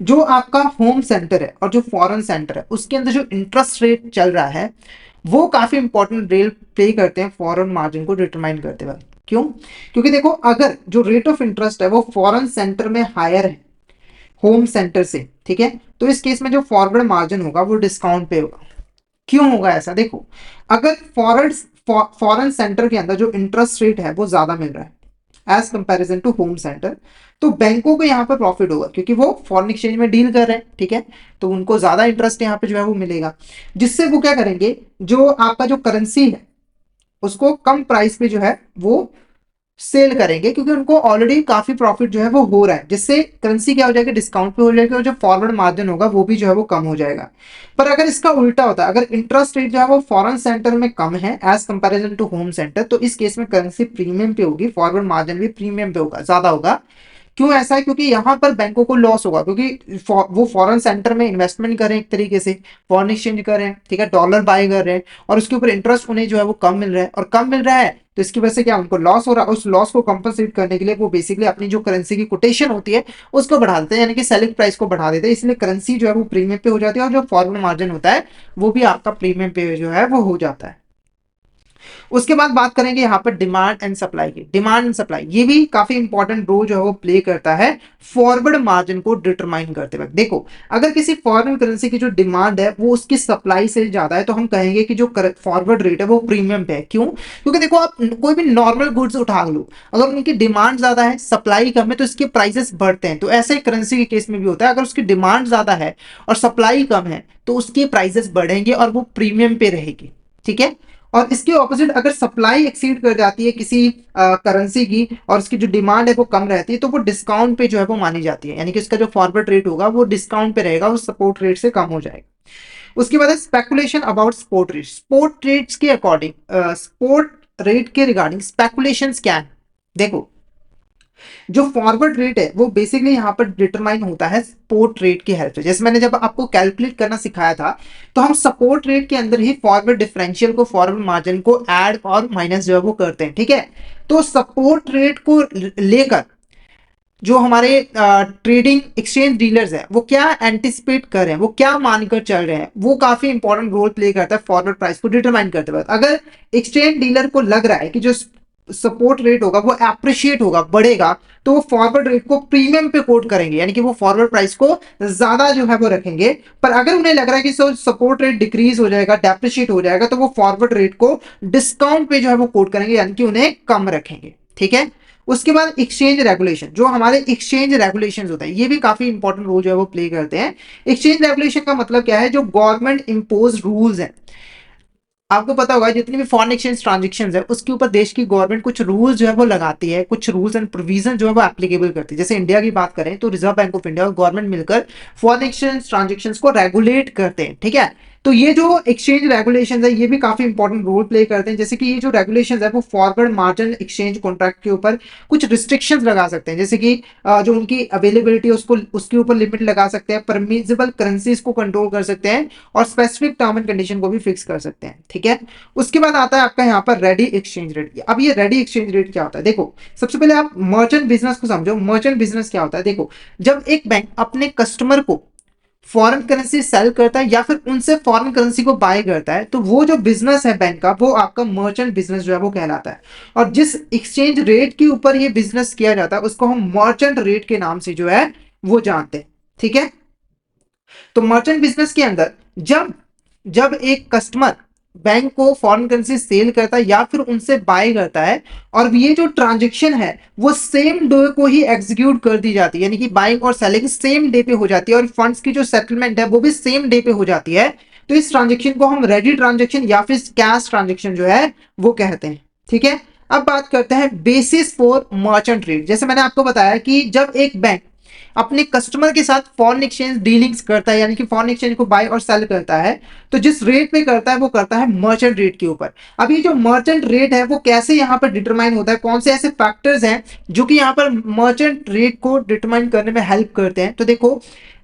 जो आपका होम सेंटर है और जो फॉरेन सेंटर है उसके अंदर जो इंटरेस्ट रेट चल रहा है वो काफी इंपॉर्टेंट रोल प्ले करते हैं फॉरेन मार्जिन को डिटरमाइन करते हुए। क्यों? क्योंकि देखो, अगर जो रेट ऑफ इंटरेस्ट है वो फॉरेन सेंटर में हायर है होम सेंटर से, ठीक है, तो इस केस में जो फॉरवर्ड मार्जिन होगा वो डिस्काउंट पे होगा। क्यों होगा ऐसा? देखो, अगर फॉरेन सेंटर के अंदर जो इंटरेस्ट रेट है वो ज्यादा मिल रहा है as comparison to home centre, तो बैंकों को यहाँ पर प्रॉफिट होगा क्योंकि वो फॉरेन एक्सचेंज में डील कर रहे हैं, ठीक है। तो उनको ज्यादा इंटरेस्ट यहाँ पे जो है वो मिलेगा, जिससे वो क्या करेंगे, जो आपका जो करेंसी है उसको कम प्राइस पे जो है वो सेल करेंगे, क्योंकि उनको ऑलरेडी काफी प्रॉफिट जो है वो हो रहा है, जिससे करेंसी क्या हो जाएगी, डिस्काउंट पे हो जाएगी, और जो फॉरवर्ड मार्जिन होगा वो भी जो है वो कम हो जाएगा। पर अगर इसका उल्टा होता है, अगर इंटरेस्ट रेट जो है वो फॉरेन सेंटर में कम है as comparison to home centre, तो इस केस में करेंसी प्रीमियम पे होगी, फॉरवर्ड मार्जिन भी प्रीमियम पे होगा, ज्यादा होगा। क्यों ऐसा है, क्योंकि यहाँ पर बैंकों को लॉस होगा, क्योंकि वो फॉरेन सेंटर में इन्वेस्टमेंट करें एक तरीके से, फॉरेन एक्सचेंज कर रहे हैं, ठीक है, डॉलर बाय कर रहे हैं, और उसके ऊपर इंटरेस्ट उन्हें जो है वो कम मिल रहा है, और कम मिल रहा है तो इसकी वजह से क्या उनको लॉस हो रहा है। उस लॉस को कंपनसेट करने के लिए वो बेसिकली अपनी जो करेंसी की कोटेशन होती है उसको बढ़ा देते हैं, यानी कि सेलिंग प्राइस को बढ़ा देते हैं, इसलिए करेंसी जो है वो प्रीमियम पे हो जाती है, और जो फॉरवर्ड मार्जिन होता है वो भी आपका प्रीमियम पे जो है वो हो जाता है। उसके बाद बात करेंगे यहाँ पर डिमांड एंड सप्लाई की। डिमांड एंड सप्लाई ये भी काफी इंपॉर्टेंट रोल जो है वो प्ले करता है फॉरवर्ड मार्जिन को डिटरमाइन करते वक्त। देखो, अगर किसी फॉरेन करेंसी की जो डिमांड है वो उसकी सप्लाई से ज्यादा है, तो हम कहेंगे कि जो फॉरवर्ड रेट है वो प्रीमियम पे है। क्यों? क्योंकि देखो, आप कोई भी नॉर्मल गुड्स उठा लो, अगर उनकी डिमांड ज्यादा है, सप्लाई कम है, तो इसके प्राइसेस बढ़ते हैं। तो ऐसे ही करेंसी के केस में भी होता है, अगर उसकी डिमांड ज्यादा है और सप्लाई कम है तो उसके प्राइसेस बढ़ेंगे और वो प्रीमियम पे रहेगी, ठीक है। और इसके ऑपोजिट, अगर सप्लाई एक्सीड कर जाती है किसी करेंसी की और उसकी जो डिमांड है वो कम रहती है, तो वो डिस्काउंट पे जो है वो मानी जाती है, यानी कि उसका जो फॉरवर्ड रेट होगा वो डिस्काउंट पे रहेगा, उस सपोर्ट रेट से कम हो जाएगा। उसके बाद है speculation about sport rate. Sport rates के अकॉर्डिंग, स्पोर्ट रेट के रिगार्डिंग स्पेकुलेशन क्या है? देखो, जो फॉरवर्ड रेट है वो बेसिकली यहाँ पर डिटरमाइन होता है सपोर्ट रेट की हेल्प से। जैसे मैंने जब आपको कैलकुलेट करना सिखाया था, तो हम सपोर्ट रेट के अंदर ही फॉरवर्ड डिफरेंशियल को, फॉरवर्ड मार्जिन को ऐड और माइनस जो है वो करते हैं, ठीक है। तो सपोर्ट रेट को लेकर जो हमारे ट्रेडिंग एक्सचेंज डीलर्स हैं वो क्या एंटिसिपेट कर रहे हैं, वो क्या मानकर चल रहे हैं, वो काफी इंपॉर्टेंट रोल प्ले करता है फॉरवर्ड प्राइस को डिटरमाइन करते वक्त। अगर एक्सचेंज डीलर को लग रहा है कि जो सपोर्ट रेट होगा वो एप्रिशिएट होगा, बढ़ेगा, तो वो फॉरवर्ड रेट को प्रीमियम पे कोट करेंगे, यानी कि वो फॉरवर्ड प्राइस को ज्यादा जो है वो रखेंगे। पर अगर उन्हें लग रहा है कि सपोर्ट रेट डिक्रीज हो जाएगा, डेप्रिशिएट हो जाएगा, तो वो फॉरवर्ड रेट को डिस्काउंट पे जो है वो कोट करेंगे, यानी कि उन्हें कम रखेंगे, ठीक है। उसके बाद एक्सचेंज रेगुलेशन, जो हमारे एक्सचेंज रेगुलेशंस होते हैं ये भी काफी इंपॉर्टेंट रोल जो है वो प्ले करते हैं। एक्सचेंज रेगुलेशन का मतलब क्या है? जो गवर्नमेंट इंपोज रूल्स हैं, आपको पता होगा जितनी भी फॉरेन एक्सचेंज ट्रांजेक्शन है उसके ऊपर देश की गवर्नमेंट कुछ रूल्स जो है वो लगाती है, कुछ रूल्स एंड प्रोविजन जो है वो एप्लीकेबल करती है। जैसे इंडिया की बात करें तो रिजर्व बैंक ऑफ इंडिया और गवर्नमेंट मिलकर फॉरेन एक्सचेंज ट्रांजेक्शन को रेगुलेट करते हैं, ठीक है। तो ये जो एक्सचेंज रेगुलेशन है ये भी काफी इंपॉर्टेंट रोल प्ले करते हैं। जैसे कि ये जो रेगुलेशन है वो फॉरवर्ड मार्जिन एक्सचेंज कॉन्ट्रैक्ट के ऊपर कुछ रिस्ट्रिक्शंस लगा सकते हैं, जैसे कि जो उनकी अवेलेबिलिटी है उसको, उसके ऊपर लिमिट लगा सकते हैं, परमिजिबल करेंसीज को कंट्रोल कर सकते हैं, और स्पेसिफिक टर्म एंड कंडीशन को भी फिक्स कर सकते हैं, ठीक है। उसके बाद आता है आपका यहाँ पर रेडी एक्सचेंज रेट। अब ये रेडी एक्सचेंज रेट क्या होता है? देखो, सबसे पहले आप मर्चेंट बिजनेस को समझो। मर्चेंट बिजनेस क्या होता है? देखो, जब एक बैंक अपने कस्टमर को फॉरेन करेंसी सेल करता है या फिर उनसे फॉरेन करेंसी को बाय करता है, तो वो जो बिजनेस है बैंक का वो आपका मर्चेंट बिजनेस जो है वो कहलाता है। और जिस एक्सचेंज रेट के ऊपर ये बिजनेस किया जाता है उसको हम मर्चेंट रेट के नाम से जो है वो जानते हैं, ठीक है। तो मर्चेंट बिजनेस के अंदर जब जब एक कस्टमर बैंक को फॉरेन करेंसी सेल करता है या फिर उनसे बाय करता है, और ये जो ट्रांजेक्शन है वो सेम डे को ही एग्जीक्यूट कर दी जाती है, यानी कि बाइंग और सेलिंग सेम डे पे हो जाती है, और फंड्स की जो सेटलमेंट है वो भी सेम डे पे हो जाती है, तो इस ट्रांजेक्शन को हम रेडी ट्रांजेक्शन या फिर कैश ट्रांजेक्शन जो है वो कहते हैं, ठीक है। अब बात करते हैं बेसिस फॉर मर्चेंट रेट। जैसे मैंने आपको बताया कि जब एक बैंक अपने कस्टमर के साथ फॉरेन एक्सचेंज डीलिंग्स करता है, यानी कि फॉरेन एक्सचेंज को बाय और सेल करता है, तो जिस रेट पे करता है वो करता है मर्चेंट रेट के ऊपर। अब ये जो मर्चेंट रेट है वो कैसे यहाँ पर डिटरमाइन होता है, कौन से ऐसे फैक्टर्स हैं जो कि यहाँ पर मर्चेंट रेट को डिटरमाइन करने में हेल्प करते हैं? तो देखो,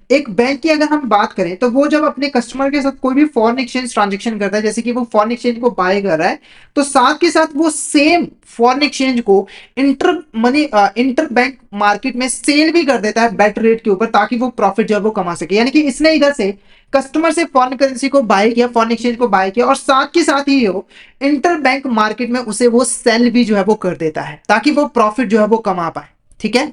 एक बैंक की अगर हम बात करें तो वो जब अपने कस्टमर के साथ कोई भी फॉरेन एक्सचेंज ट्रांजेक्शन करता है, जैसे कि वो फॉरेन एक्सचेंज को बाय कर रहा है, तो साथ के साथ वो सेम फॉरेन एक्सचेंज को इंटर बैंक मार्केट में सेल भी कर देता है बेटर रेट के ऊपर, ताकि वो प्रॉफिट जो है वो कमा सके। यानी कि इसने इधर से कस्टमर से फॉरेन करेंसी को बाय किया, फॉरेन एक्सचेंज को बाय किया, और साथ के साथ ही वो इंटर बैंक मार्केट में उसे वो सेल भी जो है वो कर देता है, ताकि वो प्रॉफिट जो है वो कमा पाए, ठीक है।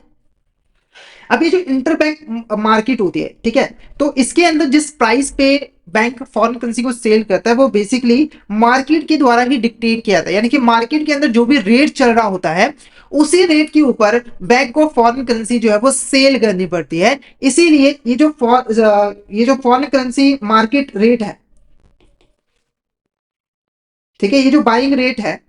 अब ये जो इंटरबैंक मार्केट होती है, ठीक है, तो इसके अंदर जिस प्राइस पे बैंक फॉरेन करेंसी को सेल करता है वो बेसिकली मार्केट के द्वारा ही डिक्टेट किया जाता है, यानी कि मार्केट के अंदर जो भी रेट चल रहा होता है उसी रेट के ऊपर बैंक को फॉरेन करेंसी जो है वो सेल करनी पड़ती है। इसीलिए ये जो फॉरेन करेंसी मार्केट रेट है, ठीक है, ये जो बाइंग रेट है,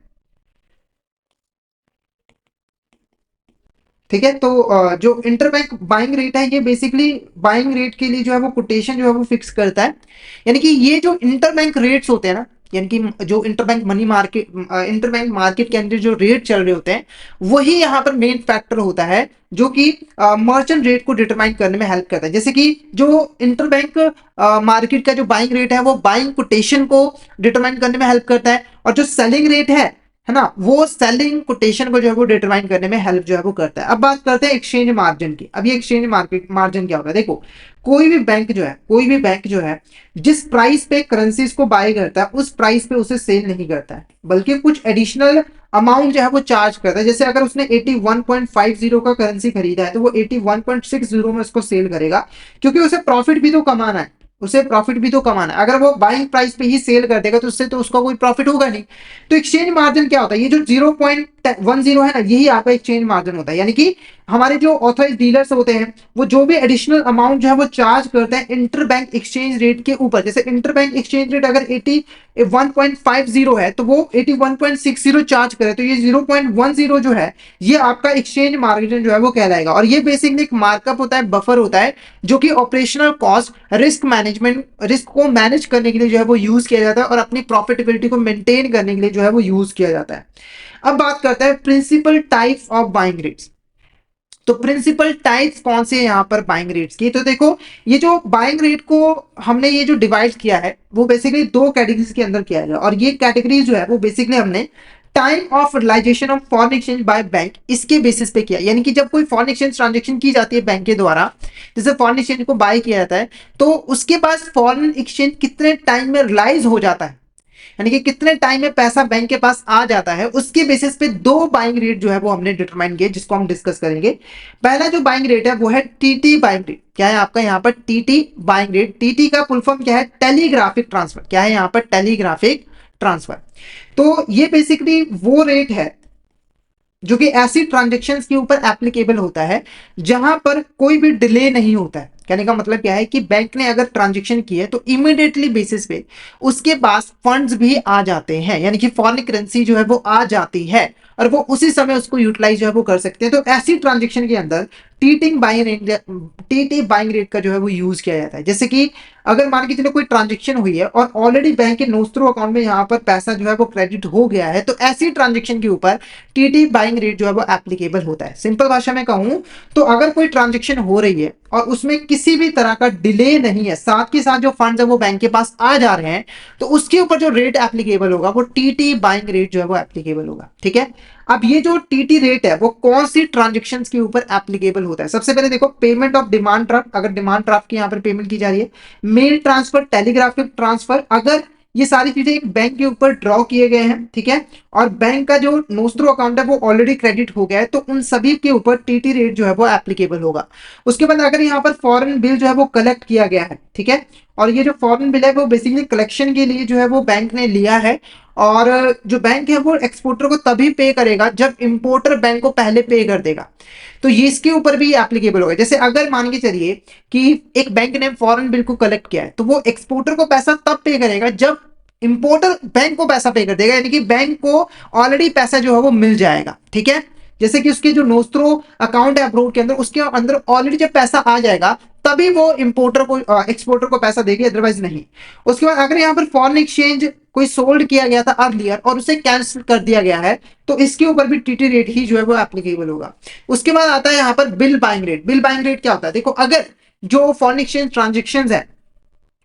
ठीक है। तो जो इंटरबैंक बाइंग रेट है ये बेसिकली बाइंग रेट के लिए जो है वो कोटेशन जो है वो फिक्स करता है। यानी कि ये जो इंटरबैंक रेट्स होते हैं ना, यानी कि जो interbank money market interbank market के अंदर जो रेट चल रहे होते हैं वही यहाँ पर मेन फैक्टर होता है जो कि मर्चेंट रेट को डिटरमाइन करने में हेल्प करता है। जैसे कि जो इंटरबैंक मार्केट का जो बाइंग रेट है वो बाइंग कोटेशन को डिटरमाइन करने में हेल्प करता है, और जो सेलिंग रेट है ना, वो सेलिंग कोटेशन को जो है वो डिटरमाइन करने में हेल्प जो है वो करता है। अब बात करते हैं एक्सचेंज मार्जिन की। अब ये एक्सचेंज मार्केट मार्जिन क्या होता है? देखो, कोई भी बैंक जो है जिस प्राइस पे करेंसीज को बाय करता है उस प्राइस पे उसे सेल नहीं करता है, बल्कि कुछ एडिशनल अमाउंट जो है वो चार्ज करता है। जैसे अगर उसने 81.50 का करेंसी खरीदा है तो वो 81.60 में उसको सेल करेगा, क्योंकि उसे प्रॉफिट भी तो कमाना है, उसे प्रॉफिट भी तो कमाना है। अगर वो बाइंग प्राइस पे ही सेल कर देगा तो उससे तो उसका कोई प्रॉफिट होगा नहीं। तो एक्सचेंज मार्जिन क्या होता है? ये जो 0.10 है ना, यही आपका एक्सचेंज मार्जिन होता है। यानी कि हमारे जो ऑथराइज डीलर्स होते हैं वो जो भी एडिशनल अमाउंट जो है वो चार्ज करते हैं इंटरबैंक एक्सचेंज रेट के ऊपर। जैसे इंटरबैंक एक्सचेंज रेट अगर 81.50 है तो वो 81.60 चार्ज करे, तो ये 0.10 जो है ये आपका एक्सचेंज मार्जिन जो है वो कहलाएगा। और ये बेसिकली एक मार्कअप होता है, बफर होता है, जो कि ऑपरेशनल कॉस्ट, रिस्क को मैनेज करने के लिए जो है वो यूज किया जाता है और अपनी प्रॉफिटेबिलिटी को मेंटेन करने के लिए जो है वो यूज किया जाता है। अब बात करते हैं principal types of buying rates. तो प्रिंसिपल टाइप्स कौन से हैं यहाँ पर बाइंग रेट्स की? तो देखो, ये जो बाइंग रेट को हमने ये जो डिवाइड किया है वो बेसिकली दो कैटेगरीज के अंदर किया है, और ये कैटेगरीज जो है वो बेसिकली हमने time of realisation of foreign exchange by bank इसके बेसिस पे किया। यानी कि जब कोई फॉरेन एक्सचेंज ट्रांजेक्शन की जाती है बैंक के द्वारा, जैसे फॉरेन एक्सचेंज को बाय किया जाता है, तो उसके पास फॉरेन एक्सचेंज कितने टाइम में रिलाइज हो जाता है, यानी कि कितने टाइम में पैसा बैंक के पास आ जाता है, उसके बेसिस पे दो बाइंग रेट जो है वो हमने डिटरमाइन किए, जिसको हम डिस्कस करेंगे। पहला जो बाइंग रेट है वो है टीटी बाइंग रेट। क्या है आपका यहाँ पर? TT buying rate. टीटी का फुल फॉर्म क्या है? Telegraphic transfer. क्या है यहाँ पर? Telegraphic transfer. तो ये बेसिकली वो रेट है जो कि ऐसी ट्रांजेक्शन्स के ऊपर एप्लीकेबल होता है जहां पर कोई भी डिले नहीं होता है। कहने का मतलब क्या है कि बैंक ने अगर ट्रांजेक्शन की है तो इमीडिएटली बेसिस पे उसके पास फंड्स भी आ जाते हैं, यानी कि फॉरेन करेंसी जो है वो आ जाती है और वो उसी समय उसको यूटिलाइज जो है वो कर सकते हैं। तो ऐसी ट्रांजेक्शन के अंदर टीटी बाइंग रेट का जो है वो यूज किया जाता है। जैसे कि अगर मान के चलो कोई ट्रांजेक्शन हुई है और ऑलरेडी बैंक के नोस्त्रो अकाउंट में यहाँ पर पैसा जो है वो क्रेडिट हो गया है, तो ऐसी ट्रांजेक्शन के ऊपर टीटी बाइंग रेट जो है वो एप्लीकेबल होता है। सिंपल भाषा में कहूं तो अगर कोई ट्रांजेक्शन हो रही है और उसमें किसी भी तरह का डिले नहीं है, साथ के साथ जो फंड्स है वो बैंक के पास आ जा रहे हैं, तो उसके ऊपर जो रेट एप्लीकेबल होगा वो टीटी बाइंग रेट जो है वो एप्लीकेबल होगा। ठीक है। अब ये जो टीटी रेट है वो कौन सी ट्रांजेक्शन के ऊपर एप्लीकेबल होता है? सबसे पहले देखो, पेमेंट ऑफ डिमांड ड्राफ्ट, अगर डिमांड ड्राफ्ट की यहाँ पर पेमेंट की जा रही है, मेल ट्रांसफर, टेलीग्राफिक ट्रांसफर, अगर ये सारी चीजें एक बैंक के ऊपर ड्रॉ किए गए हैं, ठीक है, और बैंक का जो नोस्ट्रो अकाउंट है वो ऑलरेडी क्रेडिट हो गया है, तो उन सभी के ऊपर टीटी रेट जो है वो एप्लीकेबल होगा। उसके बाद अगर यहाँ पर फॉरेन बिल जो है वो कलेक्ट किया गया है, ठीक है, और ये जो फॉरेन बिल है वो बेसिकली कलेक्शन के लिए जो है वो बैंक ने लिया है, और जो बैंक है वो एक्सपोर्टर को तभी पे करेगा जब इंपोर्टर बैंक को पहले पे कर देगा, तो ये इसके ऊपर भी एप्लीकेबल होगा। जैसे अगर मान के चलिए कि एक बैंक ने फॉरेन बिल को कलेक्ट किया है, तो वो एक्सपोर्टर को पैसा तब पे करेगा जब इंपोर्टर बैंक को पैसा पे कर देगा, यानी कि बैंक को ऑलरेडी पैसा जो है वो मिल जाएगा। ठीक है। जैसे कि उसके जो नोस्त्रो अकाउंट है अब्रोड के अंदर, उसके अंदर ऑलरेडी जब पैसा आ जाएगा तभी वो इंपोर्टर को एक्सपोर्टर को पैसा देगी, अदरवाइज नहीं। उसके बाद अगर यहाँ पर फॉरेन एक्सचेंज कोई सोल्ड किया गया था अर्लियर और उसे कैंसिल कर दिया गया है, तो इसके ऊपर भी टीटी रेट ही जो है वो एप्लीकेबल होगा। उसके बाद आता है यहाँ पर bill buying rate. Bill buying rate क्या होता है? देखो, अगर जो फॉरेन एक्सचेंज ट्रांजेक्शन है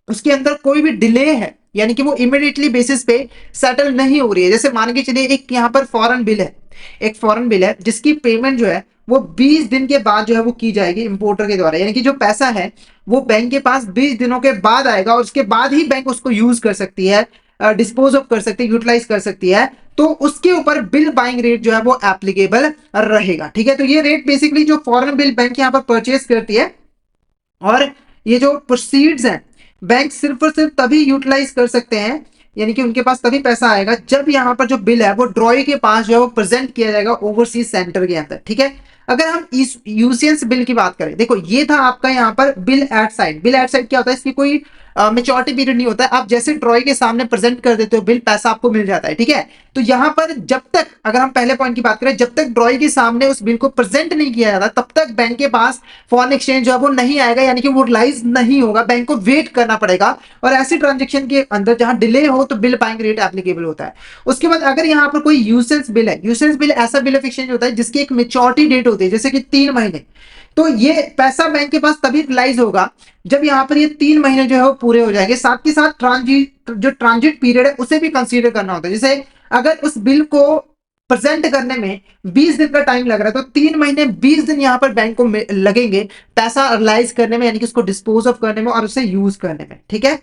उसके अंदर कोई भी डिले है, यानी कि वो इमीडिएटली बेसिस पे सेटल नहीं हो रही है, जैसे मान के चलिए एक यहाँ पर फॉरेन बिल है, एक फॉरेन बिल है जिसकी पेमेंट जो है वो 20 दिन के बाद जो है वो की जाएगी इंपोर्टर के द्वारा, यानी कि जो पैसा है वो बैंक के पास 20 दिनों के बाद आएगा और उसके बाद ही बैंक उसको यूज कर सकती है, डिस्पोज ऑफ कर सकती है, यूटिलाइज कर सकती है, तो उसके ऊपर बिल बाइंग रेट जो है वो एप्लीकेबल रहेगा। ठीक है। तो ये रेट बेसिकली जो फॉरेन बिल बैंक यहाँ पर परचेज करती है, और ये जो प्रोसीड्स हैं बैंक सिर्फ और सिर्फ तभी यूटिलाइज कर सकते हैं, यानी कि उनके पास तभी पैसा आएगा जब यहाँ पर जो बिल है वो ड्रॉई के पास जो है वो प्रेजेंट किया जाएगा ओवरसीज सेंटर के अंदर। ठीक है। अगर हम इस यूसीएंस बिल की बात करें, देखो ये था आपका यहाँ पर bill eight side. Bill eight side क्या होता है? इसकी कोई मेच्योरिटी पीरियड नहीं होता है, आप जैसे ट्रॉय के सामने प्रेजेंट कर देते हो बिल, पैसा आपको मिल जाता है, ठीक है। तो यहाँ पर जब तक, अगर हम पहले पॉइंट की बात करें, जब तक ड्रॉय के सामने उस बिल को प्रेजेंट नहीं किया जाता तब तक बैंक के पास फॉरेन एक्सचेंज जो है वो नहीं आएगा, यानी कि वो रिलाइज नहीं होगा, बैंक को वेट करना पड़ेगा। और ऐसी ट्रांजेक्शन के अंदर जहां डिले हो तो बिल बाइंग रेट एप्लीकेबल होता है। उसके बाद अगर यहाँ पर कोई यूसेंस बिल है, यूसेंस बिल ऐसा बिल ऑफ एक्सचेंज होता है जिसकी एक मेच्योरिटी डेट होती है, जैसे कि 3 महीने, तो ये पैसा बैंक के पास तभी रिलाइज होगा जब यहाँ पर ये 3 महीने जो है वो पूरे हो जाएंगे। साथ के साथ ट्रांजिट पीरियड है उसे भी कंसीडर करना होता है। जैसे अगर उस बिल को प्रेजेंट करने में 20 दिन का टाइम लग रहा है तो 3 महीने 20 दिन यहाँ पर बैंक को लगेंगे पैसा रिलाइज करने में, यानी कि उसको डिस्पोज ऑफ करने में और उसे यूज करने में, ठीक है।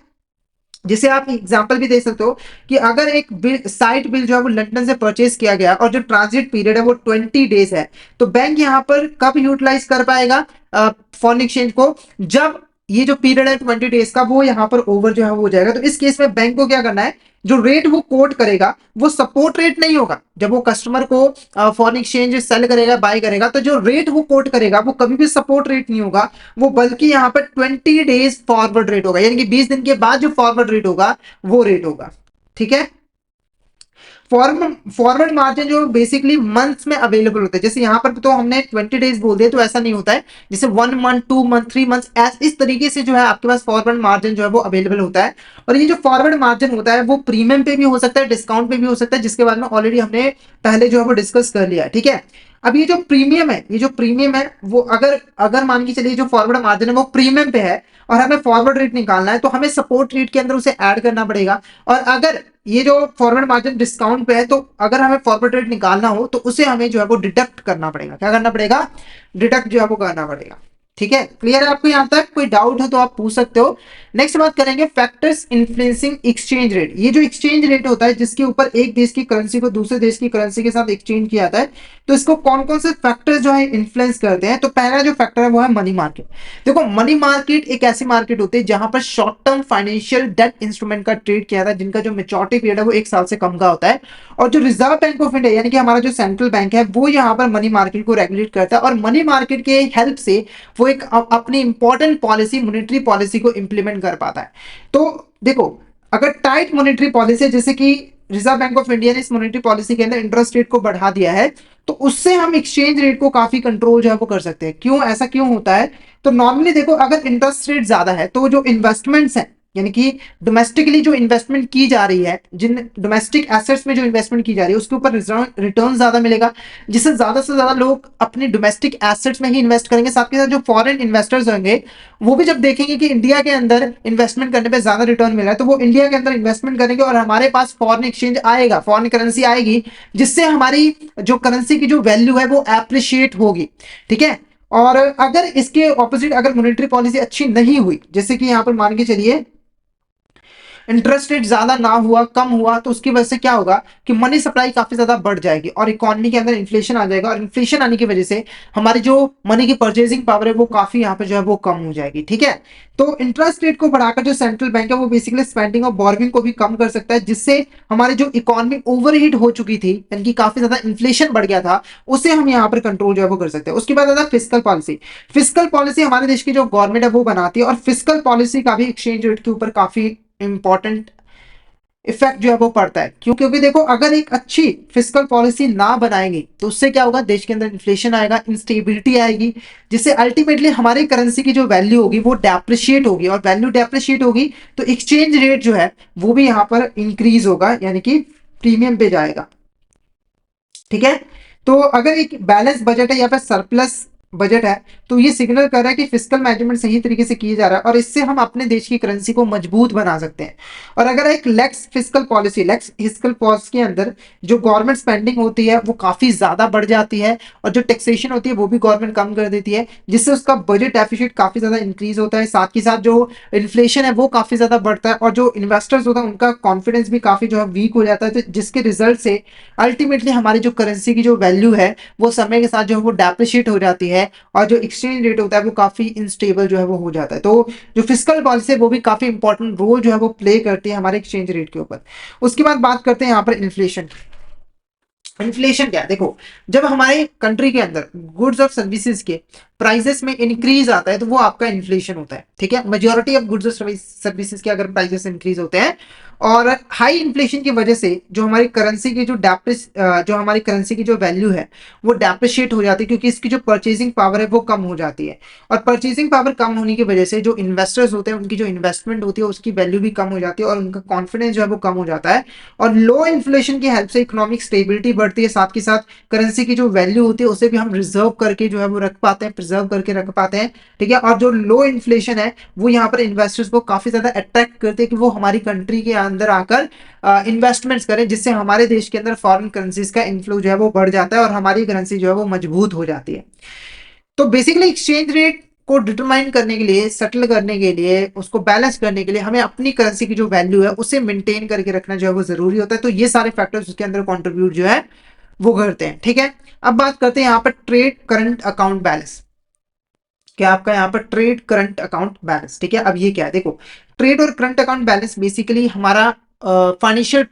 जिसे आप एग्जांपल भी दे सकते हो कि अगर एक बिल, साइट बिल जो है वो लंदन से परचेज किया गया और जो ट्रांजिट पीरियड है वो 20 डेज है, तो बैंक यहाँ पर कब यूटिलाइज कर पाएगा फॉरेन एक्सचेंज को, जब ये जो पीरियड है 20 डेज का वो यहाँ पर ओवर जो है वो हो जाएगा। तो इस केस में बैंक को क्या करना है, जो रेट वो कोट करेगा वो सपोर्ट रेट नहीं होगा। जब वो कस्टमर को फॉरेन एक्सचेंज सेल करेगा, बाय करेगा, तो जो रेट वो कोट करेगा वो कभी भी सपोर्ट रेट नहीं होगा, वो बल्कि यहाँ पर 20 डेज फॉरवर्ड रेट होगा, यानी कि 20 दिन के बाद जो फॉरवर्ड रेट होगा वो रेट होगा, ठीक है। फॉरवर्ड मार्जिन जो बेसिकली मंथ्स में अवेलेबल होता है, जैसे यहाँ पर तो हमने 20 डेज बोल दिया, तो ऐसा नहीं होता है, जैसे 1 मंथ 2 मंथ 3 मंथ इस तरीके से जो है आपके पास फॉरवर्ड मार्जिन जो है वो अवेलेबल होता है। और ये जो फॉरवर्ड मार्जिन होता है वो प्रीमियम पे भी हो सकता है, डिस्काउंट पे भी हो सकता है, जिसके बारे में ऑलरेडी हमने पहले जो है वो डिस्कस कर लिया है, ठीक है। अब ये जो प्रीमियम है, ये जो प्रीमियम है वो अगर अगर मान के चलिए जो फॉरवर्ड मार्जिन है वो प्रीमियम पे है और हमें फॉरवर्ड रेट निकालना है, तो हमें सपोर्ट रेट के अंदर उसे ऐड करना पड़ेगा। और अगर ये जो फॉरवर्ड मार्जिन डिस्काउंट पे है, तो अगर हमें फॉरवर्ड रेट निकालना हो तो उसे हमें जो है वो डिडक्ट करना पड़ेगा। क्या करना पड़ेगा? डिडक्ट जो है वो करना पड़ेगा, ठीक है। क्लियर है आपको? यहां तक कोई डाउट हो तो आप पूछ सकते हो। नेक्स्ट बात करेंगे फैक्टर्स इन्फ्लुएंसिंग एक्सचेंज रेट। ये जो एक्सचेंज रेट होता है जिसके ऊपर एक देश की करेंसी को दूसरे देश की करेंसी के साथ एक्सचेंज किया जाता है, तो इसको कौन कौन से फैक्टर्स जो है इन्फ्लुएंस करते हैं। तो पहला जो फैक्टर है वो है मनी मार्केट। देखो, मनी मार्केट एक ऐसी मार्केट होती है जहां पर short term financial debt instrument का ट्रेड किया जाता है, जिनका जो मेच्योरिटी पीरियड है वो 1 साल से कम का होता है। और जो रिजर्व बैंक ऑफ इंडिया यानी कि हमारा जो सेंट्रल बैंक है वो यहाँ पर मनी मार्केट को रेगुलेट करता है, और मनी मार्केट के हेल्प से वो एक अपनी इंपॉर्टेंट पॉलिसी, मॉनेटरी पॉलिसी को इंप्लीमेंट कर पाता है। तो देखो, अगर टाइट मॉनेटरी पॉलिसी है, जैसे कि रिजर्व बैंक ऑफ इंडिया ने इस मॉनेटरी पॉलिसी के अंदर इंटरेस्ट रेट को बढ़ा दिया है, तो उससे हम एक्सचेंज रेट को काफी कंट्रोल जो है वो कर सकते हैं। क्यों ऐसा क्यों होता है? तो नॉर्मली देखो, अगर इंटरेस्ट रेट ज्यादा है तो जो इन्वेस्टमेंट्स हैं, यानी कि डोमेस्टिकली जो इन्वेस्टमेंट की जा रही है, जिन डोमेस्टिक एसेट्स में जो इन्वेस्टमेंट की जा रही है उसके ऊपर रिटर्न ज्यादा मिलेगा, जिससे ज्यादा से ज्यादा लोग अपने डोमेस्टिक एसेट्स में ही इन्वेस्ट करेंगे। साथ के साथ जो फॉरेन इन्वेस्टर्स होंगे वो भी जब देखेंगे कि इंडिया के अंदर इन्वेस्टमेंट करने पे ज्यादा रिटर्न मिल रहा है, तो वो इंडिया के अंदर इन्वेस्टमेंट करेंगे और हमारे पास फॉरेन एक्सचेंज आएगा, फॉरेन करेंसी आएगी, जिससे हमारी जो करेंसी की जो वैल्यू है वो एप्रिशिएट होगी, ठीक है। और अगर इसके ऑपोजिट अगर मॉनेटरी पॉलिसी अच्छी नहीं हुई, जैसे कि यहाँ पर मान के चलिए इंटरेस्ट रेट ज्यादा ना हुआ, कम हुआ, तो उसकी वजह से क्या होगा कि मनी सप्लाई काफी ज्यादा बढ़ जाएगी और इकोनॉमी के अंदर इन्फ्लेशन आ जाएगा, और इन्फ्लेशन आने की वजह से हमारी जो मनी की परचेजिंग पावर है वो काफी यहाँ पे जो है वो कम हो जाएगी, ठीक है। तो इंटरेस्ट रेट को बढ़ाकर जो सेंट्रल बैंक है वो बेसिकली स्पेंडिंग और बोरोइंग को भी कम कर सकता है, जिससे हमारी जो इकोनॉमी ओवरहीट हो चुकी थी, यानी कि काफी ज्यादा इन्फ्लेशन बढ़ गया था, उसे हम यहाँ पर कंट्रोल जो है वो कर सकते हैं। उसके बाद आता है फिस्कल पॉलिसी। फिस्कल पॉलिसी हमारे देश की जो गवर्नमेंट है वो बनाती है, और फिस्कल पॉलिसी का भी एक्सचेंज रेट के ऊपर काफी इंपॉर्टेंट इफेक्ट जो है वो पड़ता है। क्यों? क्योंकि देखो, अगर एक अच्छी फिस्कल पॉलिसी ना बनाएंगे तो उससे क्या होगा, देश के अंदर इन्फ्लेशन आएगा, इंस्टेबिलिटी आएगी, जिससे अल्टीमेटली हमारी करेंसी की जो वैल्यू होगी वो डेप्रिशिएट होगी, और वैल्यू डेप्रिशिएट होगी तो एक्सचेंज रेट जो है वो भी यहाँ पर इंक्रीज होगा, यानी कि प्रीमियम पे जाएगा, ठीक है। तो अगर एक बैलेंस बजट है या फिर सरप्लस बजट है, तो ये सिग्नल कर रहा है कि फिस्कल मैनेजमेंट सही तरीके से किया जा रहा है, और इससे हम अपने देश की करेंसी को मजबूत बना सकते हैं। और अगर एक लेक्स फिस्कल पॉलिसी के अंदर जो गवर्नमेंट स्पेंडिंग होती है वो काफी ज्यादा बढ़ जाती है, और जो टैक्सेशन होती है वो भी गवर्नमेंट कम कर देती है, जिससे उसका बजट डेफिसिट काफी ज्यादा इंक्रीज होता है। साथ ही साथ जो इन्फ्लेशन है वो काफी ज्यादा बढ़ता है, और जो इन्वेस्टर्स होता है उनका कॉन्फिडेंस भी काफी जो है वीक हो जाता है, जिसके रिजल्ट से अल्टीमेटली हमारी जो करेंसी की जो वैल्यू है वो समय के साथ जो है वो डेप्रिशिएट हो जाती है, और जो एक्सचेंज रेट होता है वो काफी इनस्टेबल जो है वो हो जाता है। तो जो फिस्कल पॉलिसी है वो भी काफी इंपॉर्टेंट रोल जो है वो प्ले करती है हमारे एक्सचेंज रेट के ऊपर। उसके बाद बात करते हैं यहाँ पर इन्फ्लेशन। इन्फ्लेशन क्या है? देखो, जब हमारे कंट्री के अंदर गुड्स और सर्विसेज के प्राइसेस में इंक्रीज आता है तो वो आपका इन्फ्लेशन होता है, ठीक है। मेजॉरिटी ऑफ गुड्स और सर्विसेज के अगर प्राइसेस इंक्रीज होते हैं और हाई इन्फ्लेशन की वजह से जो हमारी करेंसी की जो हमारी करेंसी की जो वैल्यू है वो डेप्रिशिएट हो जाती है, क्योंकि इसकी जो परचेजिंग पावर है वो कम हो जाती है। और परचेजिंग पावर कम होने की वजह से जो इन्वेस्टर्स होते हैं उनकी जो इन्वेस्टमेंट होती है उसकी वैल्यू भी कम हो जाती है और उनका कॉन्फिडेंस जो है वो कम हो जाता है। और लो इन्फ्लेशन की हेल्प से इकोनॉमिक स्टेबिलिटी बढ़ती है, साथ के साथ करेंसी की जो वैल्यू होती है उसे भी हम रिजर्व करके जो है वो रख पाते हैं, प्रिजर्व करके रख पाते हैं, ठीक है। और जो लो इन्फ्लेशन है वो यहाँ पर इन्वेस्टर्स को काफी ज्यादा अट्रैक्ट करते हैं कि वो हमारी कंट्री के अंदर आकर इन्वेस्टमेंट्स करें, जिससे हमारे देश के अंदर फॉरेन करेंसीज का इन्फ्लो जो है वो बढ़ जाता है और हमारी करेंसी जो है वो मजबूत हो जाती है। तो बेसिकली एक्सचेंज रेट को डिटरमाइन करने के लिए, सेटल करने के लिए, उसको बैलेंस करने के लिए हमें अपनी करेंसी की जो वैल्यू है उसे मेंटेन करके रखना जो है वो जरूरी होता है। तो ये सारे फैक्टर्स उसके अंदर कंट्रीब्यूट जो है वो करते हैं, ठीक है। अब बात करते हैं यहाँ पर ट्रेड करंट अकाउंट बैलेंस। क्या आपका यहाँ पर ट्रेड करंट अकाउंट बैलेंस, ठीक है। अब ये क्या है? देखो, ट्रेड और करंट अकाउंट बैलेंस बेसिकली हमारा फाइनेंशियल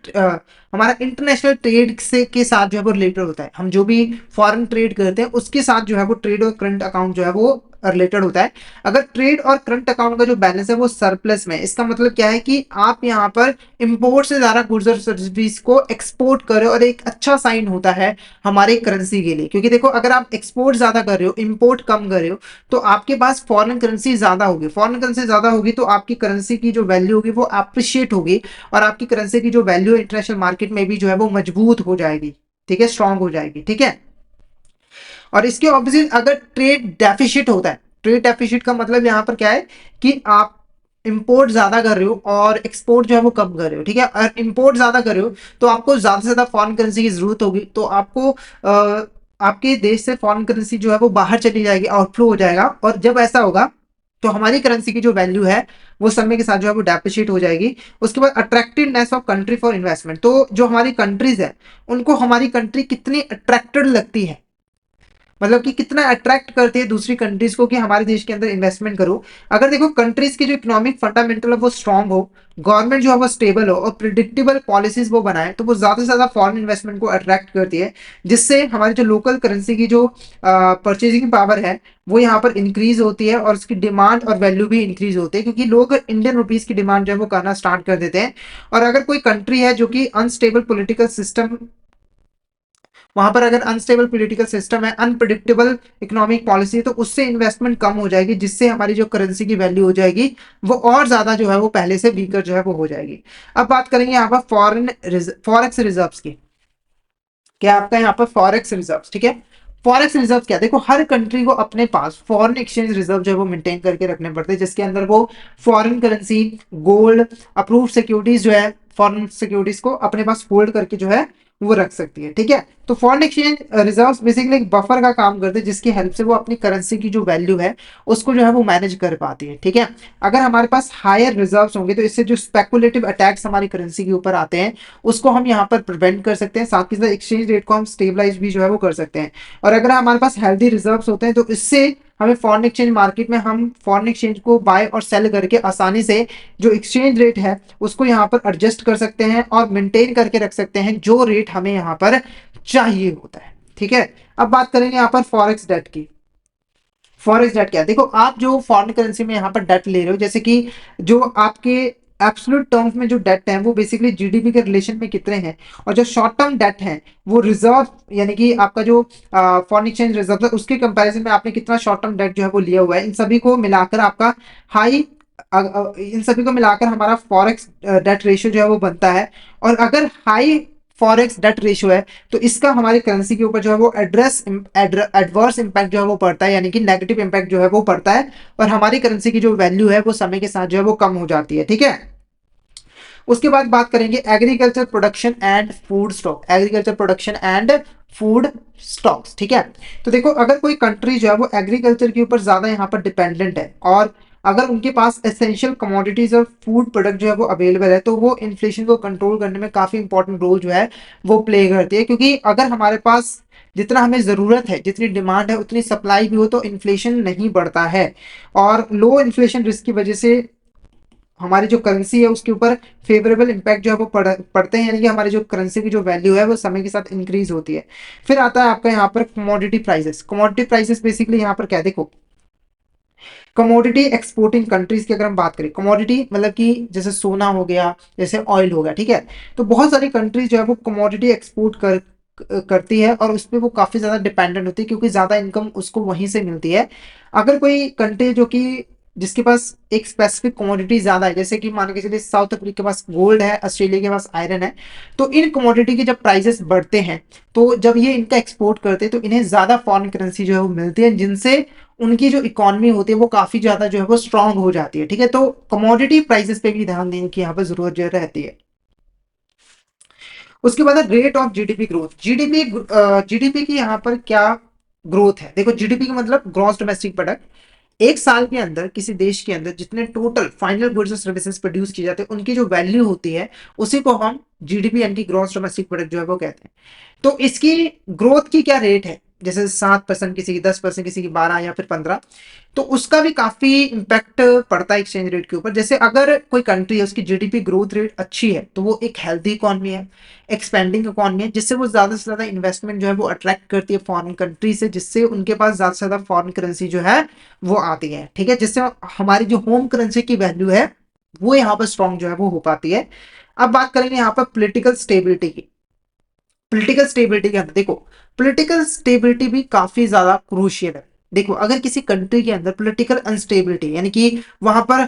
हमारा इंटरनेशनल ट्रेड से के साथ जो है वो रिलेटेड होता है। हम जो भी फॉरेन ट्रेड करते हैं उसके साथ जो है वो ट्रेड और करंट अकाउंट जो है वो रिलेटेड होता है। अगर ट्रेड और करंट अकाउंट का जो बैलेंस है वो सरप्लस में, इसका मतलब क्या है कि आप यहाँ पर इंपोर्ट से ज्यादा गुड्स और सर्विस को एक्सपोर्ट कर रहे हो, और एक अच्छा साइन होता है हमारे करेंसी के लिए। क्योंकि देखो, अगर आप एक्सपोर्ट ज्यादा कर रहे हो, इंपोर्ट कम कर रहे हो, तो आपके पास फॉरेन करेंसी ज्यादा होगी। फॉरेन करेंसी ज्यादा होगी तो आपकी करेंसी की जो वैल्यू होगी वो अप्रिशिएट होगी, और आपकी करेंसी की जो वैल्यू है इंटरनेशनल मार्केट में भी जो है वो मजबूत हो जाएगी, ठीक है, स्ट्रांग हो जाएगी, ठीक है। और इसके ऑपोजिट अगर ट्रेड डेफिसिट होता है, ट्रेड डेफिसिट का मतलब यहाँ पर क्या है कि आप इंपोर्ट ज्यादा कर रहे हो और एक्सपोर्ट जो है वो कम कर रहे हो, ठीक है। और इंपोर्ट ज्यादा कर रहे हो तो आपको ज्यादा से ज्यादा फॉरेन करेंसी की जरूरत होगी, तो आपको आपके देश से फॉरेन करेंसी जो है वो बाहर चली जाएगी, आउटफ्लो हो जाएगा। और जब ऐसा होगा तो हमारी करेंसी की जो वैल्यू है वो समय के साथ जो है वो डेप्रिशिएट हो जाएगी। उसके बाद attractiveness of country for investment, तो जो हमारी कंट्रीज है उनको हमारी कंट्री कितनी अट्रैक्टेड लगती है, मतलब कि कितना अट्रैक्ट करती है दूसरी कंट्रीज को कि हमारे देश के अंदर इन्वेस्टमेंट करो। अगर देखो कंट्रीज की जो इकोनॉमिक फंडामेंटल है वो स्ट्रांग हो, गवर्नमेंट जो है वो स्टेबल हो और प्रिडिक्टेबल पॉलिसीज वो बनाए, तो वो ज्यादा से ज्यादा फॉरेन इन्वेस्टमेंट को अट्रैक्ट करती है, जिससे हमारी जो लोकल करेंसी की जो परचेजिंग पावर है वो यहाँ पर इंक्रीज होती है और उसकी डिमांड और वैल्यू भी इंक्रीज होती है, क्योंकि लोग इंडियन रुपीज की डिमांड जो है वो करना स्टार्ट कर देते हैं। और अगर कोई कंट्री है जो कि अनस्टेबल पॉलिटिकल सिस्टम, वहां पर अगर अनस्टेबल पॉलिटिकल सिस्टम है, अनप्रिडिक्टेबल इकोनॉमिक पॉलिसी, तो उससे इन्वेस्टमेंट कम हो जाएगी, जिससे हमारी जो करेंसी की वैल्यू हो जाएगी वो और ज्यादा जो है वो पहले से वीकर जो है वो हो जाएगी। अब बात करेंगे यहाँ पर फॉरेक्स रिजर्व्स की। क्या आपका यहाँ पर फॉरेक्स रिजर्व, ठीक है। फॉरेक्स रिजर्व क्या? देखो, हर कंट्री को अपने पास फॉरेन एक्सचेंज रिजर्व जो है वो मेंटेन करके रखने पड़ते हैं, जिसके अंदर वो foreign currency, gold, approved securities जो है फॉरेन सिक्योरिटीज को अपने पास होल्ड करके जो है वो रख सकती है, ठीक है। तो फॉरेन एक्सचेंज रिजर्व्स बेसिकली एक बफर का काम करते हैं, जिसकी हेल्प से वो अपनी करेंसी की जो वैल्यू है उसको जो है वो मैनेज कर पाती है, ठीक है। अगर हमारे पास हायर रिजर्व्स होंगे तो इससे जो स्पेकुलेटिव अटैक्स हमारी करेंसी के ऊपर आते हैं उसको हम यहाँ पर प्रिवेंट कर सकते हैं, साथ के साथ एक्सचेंज रेट को हम स्टेबलाइज भी जो है वो कर सकते हैं। और अगर हमारे पास हेल्दी रिजर्व्स होते हैं तो इससे हमें फॉरेन एक्सचेंज मार्केट में हम फॉरेन एक्सचेंज को बाय और सेल करके आसानी से जो एक्सचेंज रेट है उसको यहाँ पर एडजस्ट कर सकते हैं और मेंटेन करके रख सकते हैं जो रेट हमें यहाँ पर चाहिए होता है, ठीक है। अब बात करेंगे यहाँ पर फॉरेक्स डेट की। फॉरेक्स डेट क्या है? देखो, आप जो फॉरेन करेंसी में यहाँ पर डेट ले रहे हो, जैसे कि जो आपके एब्सोल्यूट टर्म्स में जो डेट है वो बेसिकली जीडीपी के रिलेशन में कितने हैं, और जो शॉर्ट टर्म डेट है वो रिजर्व, यानी कि आपका जो फॉरेन एक्सचेंज रिजर्व है उसके कंपैरिजन में आपने कितना शॉर्ट टर्म डेट जो है वो लिया हुआ है, इन सभी को मिलाकर आपका हाई इन सभी को मिलाकर हमारा फॉरेक्स डेट रेशियो जो है वो बनता है। और अगर हाई फॉरेक्स डेट रेशियो है तो इसका हमारी करेंसी के ऊपर जो है वो एडवर्स इंपैक्ट जो है वो पड़ता है, यानी कि नेगेटिव इंपैक्ट जो है वो पड़ता है, और हमारी करेंसी की जो वैल्यू है वो समय के साथ जो है वो कम हो जाती है, ठीक है। उसके बाद बात करेंगे agriculture production and food stock, agriculture production and food stocks, ठीक है। तो देखो, अगर कोई कंट्री जो है वो एग्रीकल्चर के ऊपर ज्यादा यहाँ पर डिपेंडेंट है और अगर उनके पास एसेंशियल कमोडिटीज और फूड प्रोडक्ट जो है वो अवेलेबल है, तो वो इन्फ्लेशन को कंट्रोल करने में काफी इंपॉर्टेंट रोल जो है वो प्ले करती है। क्योंकि अगर हमारे पास जितना हमें जरूरत है, जितनी डिमांड है उतनी सप्लाई भी हो तो इन्फ्लेशन नहीं बढ़ता है। और लो इन्फ्लेशन रिस्क की वजह से हमारी जो करेंसी है उसके ऊपर फेवरेबल इम्पैक्ट जो है वो पड़ते हैं, यानी कि हमारी जो करेंसी की जो वैल्यू है वो समय के साथ इंक्रीज होती है। फिर आता है आपका यहाँ पर commodity prices. Commodity prices basically यहाँ पर क्या देखो, कमोडिटी एक्सपोर्टिंग कंट्रीज की अगर हम बात करें, कमोडिटी मतलब कि जैसे सोना हो गया, जैसे ऑयल हो गया, ठीक है। तो बहुत सारी कंट्रीज जो है वो कमोडिटी एक्सपोर्ट करती है और उस पर वो काफी ज्यादा डिपेंडेंट होती है, क्योंकि ज्यादा इनकम उसको वहीं से मिलती है। अगर कोई कंट्री जो कि जिसके पास एक स्पेसिफिक कमोडिटी ज्यादा है, जैसे कि मान के चलिए साउथ अफ्रीका के पास गोल्ड है, ऑस्ट्रेलिया के पास आयरन है, तो इन कमोडिटी के जब प्राइसेस बढ़ते हैं, तो जब ये इनका एक्सपोर्ट करते हैं तो इन्हें ज्यादा फॉरेन करेंसी जो है वो मिलती है, जिनसे उनकी जो इकोनॉमी होती है वो काफी ज्यादा जो है वो स्ट्रांग हो जाती है, ठीक है। तो कमोडिटी प्राइसेस पे भी ध्यान देने की यहाँ पर जरूरत जो रहती है। उसके बाद है rate of GDP growth. GDP की यहाँ पर क्या ग्रोथ है, देखो जीडीपी का मतलब ग्रॉस डोमेस्टिक प्रोडक्ट। एक साल के अंदर किसी देश के अंदर जितने टोटल फाइनल गुड्स और सर्विसेज प्रोड्यूस किए जाते हैं उनकी जो वैल्यू होती है उसी को हम जीडीपी यानी कि ग्रॉस डोमेस्टिक प्रोडक्ट जो है वो कहते हैं। तो इसकी ग्रोथ की क्या रेट है, जैसे 7%, किसी की 10%, किसी की 12 या फिर 15, तो उसका भी काफी इम्पैक्ट पड़ता है एक्सचेंज रेट के ऊपर। जैसे अगर कोई कंट्री है उसकी जीडीपी ग्रोथ रेट अच्छी है तो वो एक हेल्थी इकॉनमी है, एक्सपेंडिंग इकॉनमी है, जिससे वो ज्यादा से ज्यादा इन्वेस्टमेंट जो है वो अट्रैक्ट करती है फॉरेन कंट्री से, जिससे उनके पास ज्यादा से ज्यादा फॉरेन करेंसी जो है वो आती है, ठीक है। जिससे हमारी जो होम करेंसी की वैल्यू है वो यहाँ पर स्ट्रॉन्ग जो है वो हो पाती है। अब बात करेंगे यहाँ पर पॉलिटिकल स्टेबिलिटी की। पॉलिटिकल स्टेबिलिटी के अंदर देखो, पॉलिटिकल स्टेबिलिटी भी काफी ज्यादा क्रूशियल है। देखो अगर किसी कंट्री के अंदर पॉलिटिकल अनस्टेबिलिटी, यानी कि वहां पर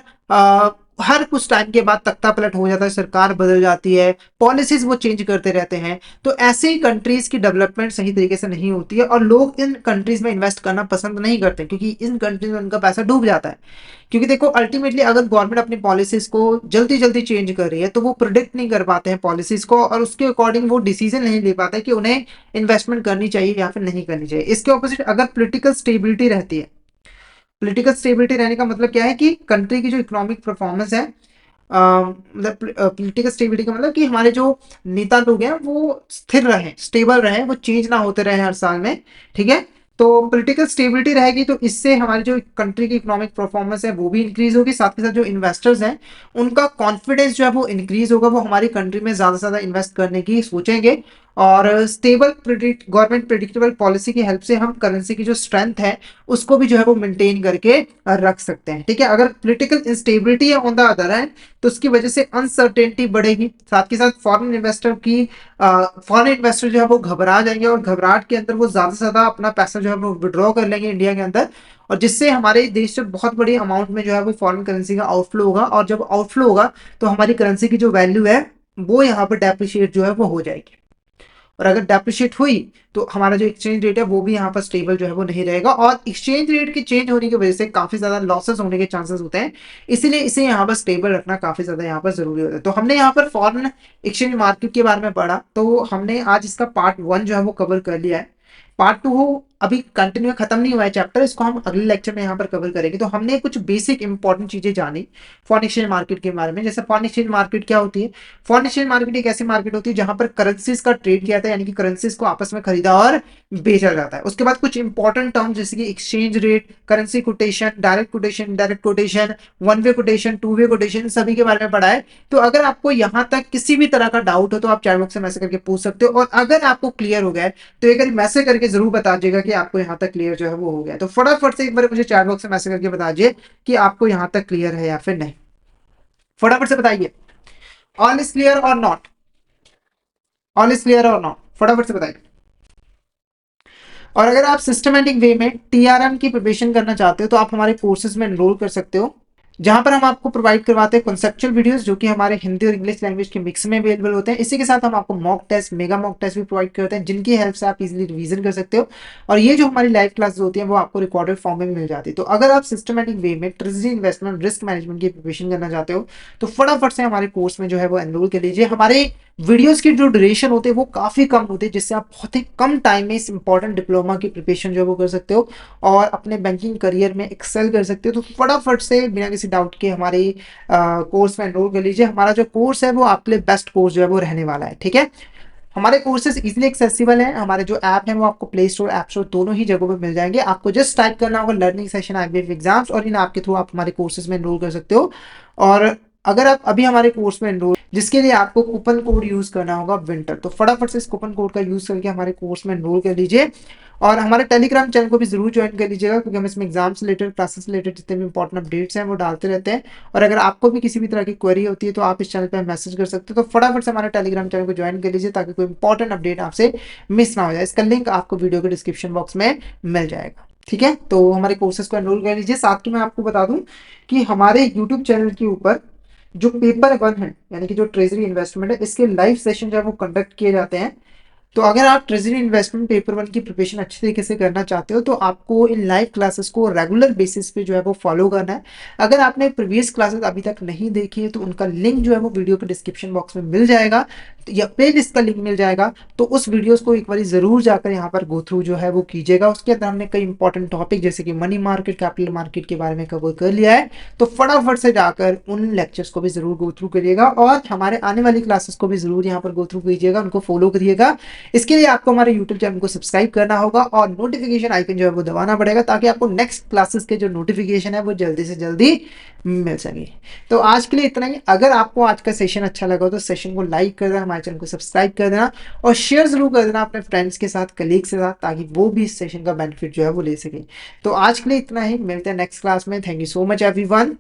हर कुछ टाइम के बाद तख्ता पलट हो जाता है, सरकार बदल जाती है, पॉलिसीज वो चेंज करते रहते हैं, तो ऐसे ही कंट्रीज की डेवलपमेंट सही तरीके से नहीं होती है और लोग इन कंट्रीज में इन्वेस्ट करना पसंद नहीं करते, क्योंकि इन कंट्रीज में उनका पैसा डूब जाता है। क्योंकि देखो अल्टीमेटली अगर गवर्नमेंट अपनी पॉलिसीज को जल्दी जल्दी चेंज कर रही है तो वो प्रिडिक्ट नहीं कर पाते हैं पॉलिसीज को, और उसके अकॉर्डिंग वो डिसीजन नहीं ले पाते कि उन्हें इन्वेस्टमेंट करनी चाहिए या फिर नहीं करनी चाहिए। इसके ऑपोजिट अगर पॉलिटिकल स्टेबिलिटी रहती है, पॉलिटिकल स्टेबिलिटी रहने का मतलब क्या है कि कंट्री की जो इकोनॉमिक परफॉर्मेंस है, मतलब पॉलिटिकल स्टेबिलिटी का मतलब कि हमारे जो नेता लोग हैं वो स्थिर रहे, स्टेबल रहे, वो चेंज ना होते रहे हर साल में, ठीक है। तो पॉलिटिकल स्टेबिलिटी रहेगी तो इससे हमारी जो कंट्री की इकोनॉमिक परफॉर्मेंस है वो भी इंक्रीज होगी, साथ के साथ जो इन्वेस्टर्स हैं उनका कॉन्फिडेंस जो है वो इंक्रीज होगा, वो हमारी कंट्री में ज्यादा से ज्यादा इन्वेस्ट करने की सोचेंगे। और स्टेबल गवर्नमेंट प्रिडिक्टेबल पॉलिसी की हेल्प से हम करेंसी की जो स्ट्रेंथ है उसको भी जो है वो मेंटेन करके रख सकते हैं, ठीक है। अगर पॉलिटिकल इंस्टेबिलिटी है ऑन द अदर हैंड, तो उसकी वजह से अनसर्टेनिटी बढ़ेगी, साथ के साथ फॉरेन इन्वेस्टर जो है वो घबरा जाएंगे और घबराहट के अंदर वो ज्यादा से ज्यादा अपना पैसा जो है वो विड्रॉ कर लेंगे इंडिया के अंदर, और जिससे हमारे देश से बहुत बड़ी अमाउंट में जो है वो फॉरेन करेंसी का आउटफ्लो होगा, और जब आउटफ्लो होगा तो हमारी करेंसी की जो वैल्यू है वो यहाँ पर डेप्रिशिएट जो है वो हो जाएगी। और अगर डेप्रिशिएट हुई तो हमारा जो एक्सचेंज रेट है वो भी यहाँ पर स्टेबल जो है वो नहीं रहेगा, और एक्सचेंज रेट के चेंज होने की वजह से काफी ज्यादा लॉसेस होने के चांसेस होते हैं। इसीलिए इसे यहाँ पर स्टेबल रखना काफी ज्यादा यहाँ पर जरूरी होता है। तो हमने यहाँ पर फॉरेन एक्सचेंज मार्केट के बारे में पढ़ा, तो हमने आज इसका पार्ट 1 जो है वो कवर कर लिया है। पार्ट 2 अभी कंटिन्यू खत्म नहीं हुआ है चैप्टर, इसको हम अगले लेक्चर में यहाँ पर कवर करेंगे। तो हमने कुछ बेसिक इंपॉर्टेंट चीजें जानी फॉरेन एक्सचेंज मार्केट के बारे में। जैसे फॉरेन एक्सचेंज मार्केट क्या होती है, फॉरेन एक्सचेंज मार्केट एक ऐसी मार्केट होती है जहां पर करेंसीज का ट्रेड किया जाता है, यानी कि करेंसीज को आपस में खरीदा और बेचा जाता है। उसके बाद कुछ इंपॉर्टेंट टर्म जैसे कि exchange rate, currency quotation, direct quotation, indirect quotation, one way quotation, two way quotation, सभी के बारे में पढ़ा है। तो अगर आपको यहाँ तक किसी भी तरह का डाउट हो तो आप चैट बॉक्स में मैसेज करके पूछ सकते हो, और अगर आपको क्लियर हो गया है तो एक बार मैसेज करके जरूर बता दीजिएगा कि आपको यहाँ तक क्लियर जो है वो हो गया है। तो फटाफट से एक बार मुझे चैट बॉक्स में मैसेज करके बता दीजिए कि आपको यहाँ तक क्लियर है या फिर नहीं। फटाफट से बताइए, ऑल इज क्लियर और नॉट, ऑल इज क्लियर और नॉट, फटाफट से बताइए। और अगर आप सिस्टमेटिक वे में टीआरएम की प्रिपरेशन करना चाहते हो तो आप हमारे कोर्सेज में एनरोल कर सकते हो, जहां पर हम आपको प्रोवाइड करवाते हैं कॉन्सेप्चुअल वीडियोस जो कि हमारे हिंदी और इंग्लिश लैंग्वेज के मिक्स में अवेलेबल होते हैं। इसी के साथ हम आपको mock test, mega mock test भी प्रोवाइड करते हैं, जिनकी हेल्प से आप इजीली रिवीजन कर सकते हो। और ये जो हमारी लाइव क्लासेस होती हैं वो आपको रिकॉर्डेड फॉर्म में मिल जाती है। तो अगर आप सिस्टमेटिक वे में ट्रेजरी इन्वेस्टमेंट रिस्क मैनेजमेंट की प्रिपरेशन करना चाहते हो तो फटाफट से हमारे कोर्स में जो है वो एनरोल कर लीजिए। हमारे वीडियोस की जो ड्यूरेशन होती है वो काफी कम होती है, जिससे आप बहुत ही कम टाइम में इस इंपॉर्टेंट डिप्लोमा की प्रिपरेशन जो है वो कर सकते हो और अपने बैंकिंग करियर में एक्सेल कर सकते हो। तो फटाफट से बिना किसी डाउट के हमारे कोर्स में एनरोल कर लीजिए। हमारा जो कोर्स है वो आपके लिए बेस्ट कोर्स जो है वो रहने वाला है, ठीक है। हमारे कोर्सेज इजीली एक्सेसिबल हैं। हमारे जो ऐप है वो आपको प्ले स्टोर, ऐप स्टोर दोनों ही जगहों पे मिल जाएंगे। आपको जस्ट टाइप करना होगा लर्निंग सेशन आईबीएफ एग्जाम्स और इन ऐप के थ्रू आप हमारे कोर्सेज में एनरोल कर सकते हो। और अगर आप अभी हमारे कोर्स में एनरोल, जिसके लिए आपको कूपन कोड यूज करना होगा विंटर, तो फटाफट से इस कूपन कोड का यूज करके हमारे कोर्स में एनरोल कर लीजिए। और हमारे टेलीग्राम चैनल को भी जरूर ज्वाइन कर लीजिएगा, क्योंकि हम इसमें एग्जाम से रिलेटेड, क्लासेस से रिलेटेड जितने भी इंपॉर्टेंट अपडेट्स हैं वो डालते रहते हैं। और अगर आपको भी किसी भी तरह की क्वेरी होती है तो आप इस चैनल पर मैसेज कर सकते हो। तो फटाफट से हमारे टेलीग्राम चैनल को ज्वाइन कर लीजिए, ताकि कोई इंपॉर्टेंट अपडेट आपसे मिस ना हो जाए। इसका लिंक आपको वीडियो के डिस्क्रिप्शन बॉक्स में मिल जाएगा। ठीक है, तो हमारे कोर्सेज को एनरोल कर लीजिए। साथ ही मैं आपको बता दूं कि हमारे यूट्यूब चैनल के ऊपर जो पेपर वन है, यानी कि जो ट्रेजरी इन्वेस्टमेंट है, इसके लाइव सेशन जो है वो कंडक्ट किए जाते हैं। तो अगर आप ट्रेजरी इन्वेस्टमेंट पेपर वन की प्रिपरेशन अच्छी तरीके से करना चाहते हो, तो आपको इन लाइव क्लासेस को रेगुलर बेसिस पे जो है वो फॉलो करना है। अगर आपने प्रीवियस क्लासेस अभी तक नहीं देखी है, तो उनका लिंक जो है वो वीडियो के डिस्क्रिप्शन बॉक्स में मिल जाएगा, या प्ले लिस्ट का लिंक मिल जाएगा। तो उस वीडियोस को एक बार जरूर जाकर यहाँ पर गो थ्रू जो है वो कीजिएगा। उसके अंदर हमने कई इंपॉर्टेंट टॉपिक जैसे कि मनी मार्केट, कैपिटल मार्केट के बारे में कवर कर लिया है। तो फटाफट से जाकर उन लेक्चर्स को भी जरूर गो थ्रू करिएगा, और हमारे आने वाली क्लासेस को भी जरूर यहाँ पर गो थ्रू कीजिएगा, उनको फॉलो करिएगा। इसके लिए आपको हमारे यूट्यूब चैनल को सब्सक्राइब करना होगा और नोटिफिकेशन आइकन जो है वो दबाना पड़ेगा, ताकि आपको नेक्स्ट क्लासेस के जो नोटिफिकेशन है वो जल्दी से जल्दी मिल सके। तो आज के लिए इतना ही। अगर आपको आज का सेशन अच्छा लगा तो सेशन को लाइक कर देना, हमारे चैनल को सब्सक्राइब कर देना, और शेयर जरूर कर देना अपने फ्रेंड्स के साथ, कलीग्स के साथ, ताकि वो भी इस सेशन का बेनिफिट जो है वो ले सके। तो आज के लिए इतना ही, मिलते हैं नेक्स्ट क्लास में। Thank you so much everyone.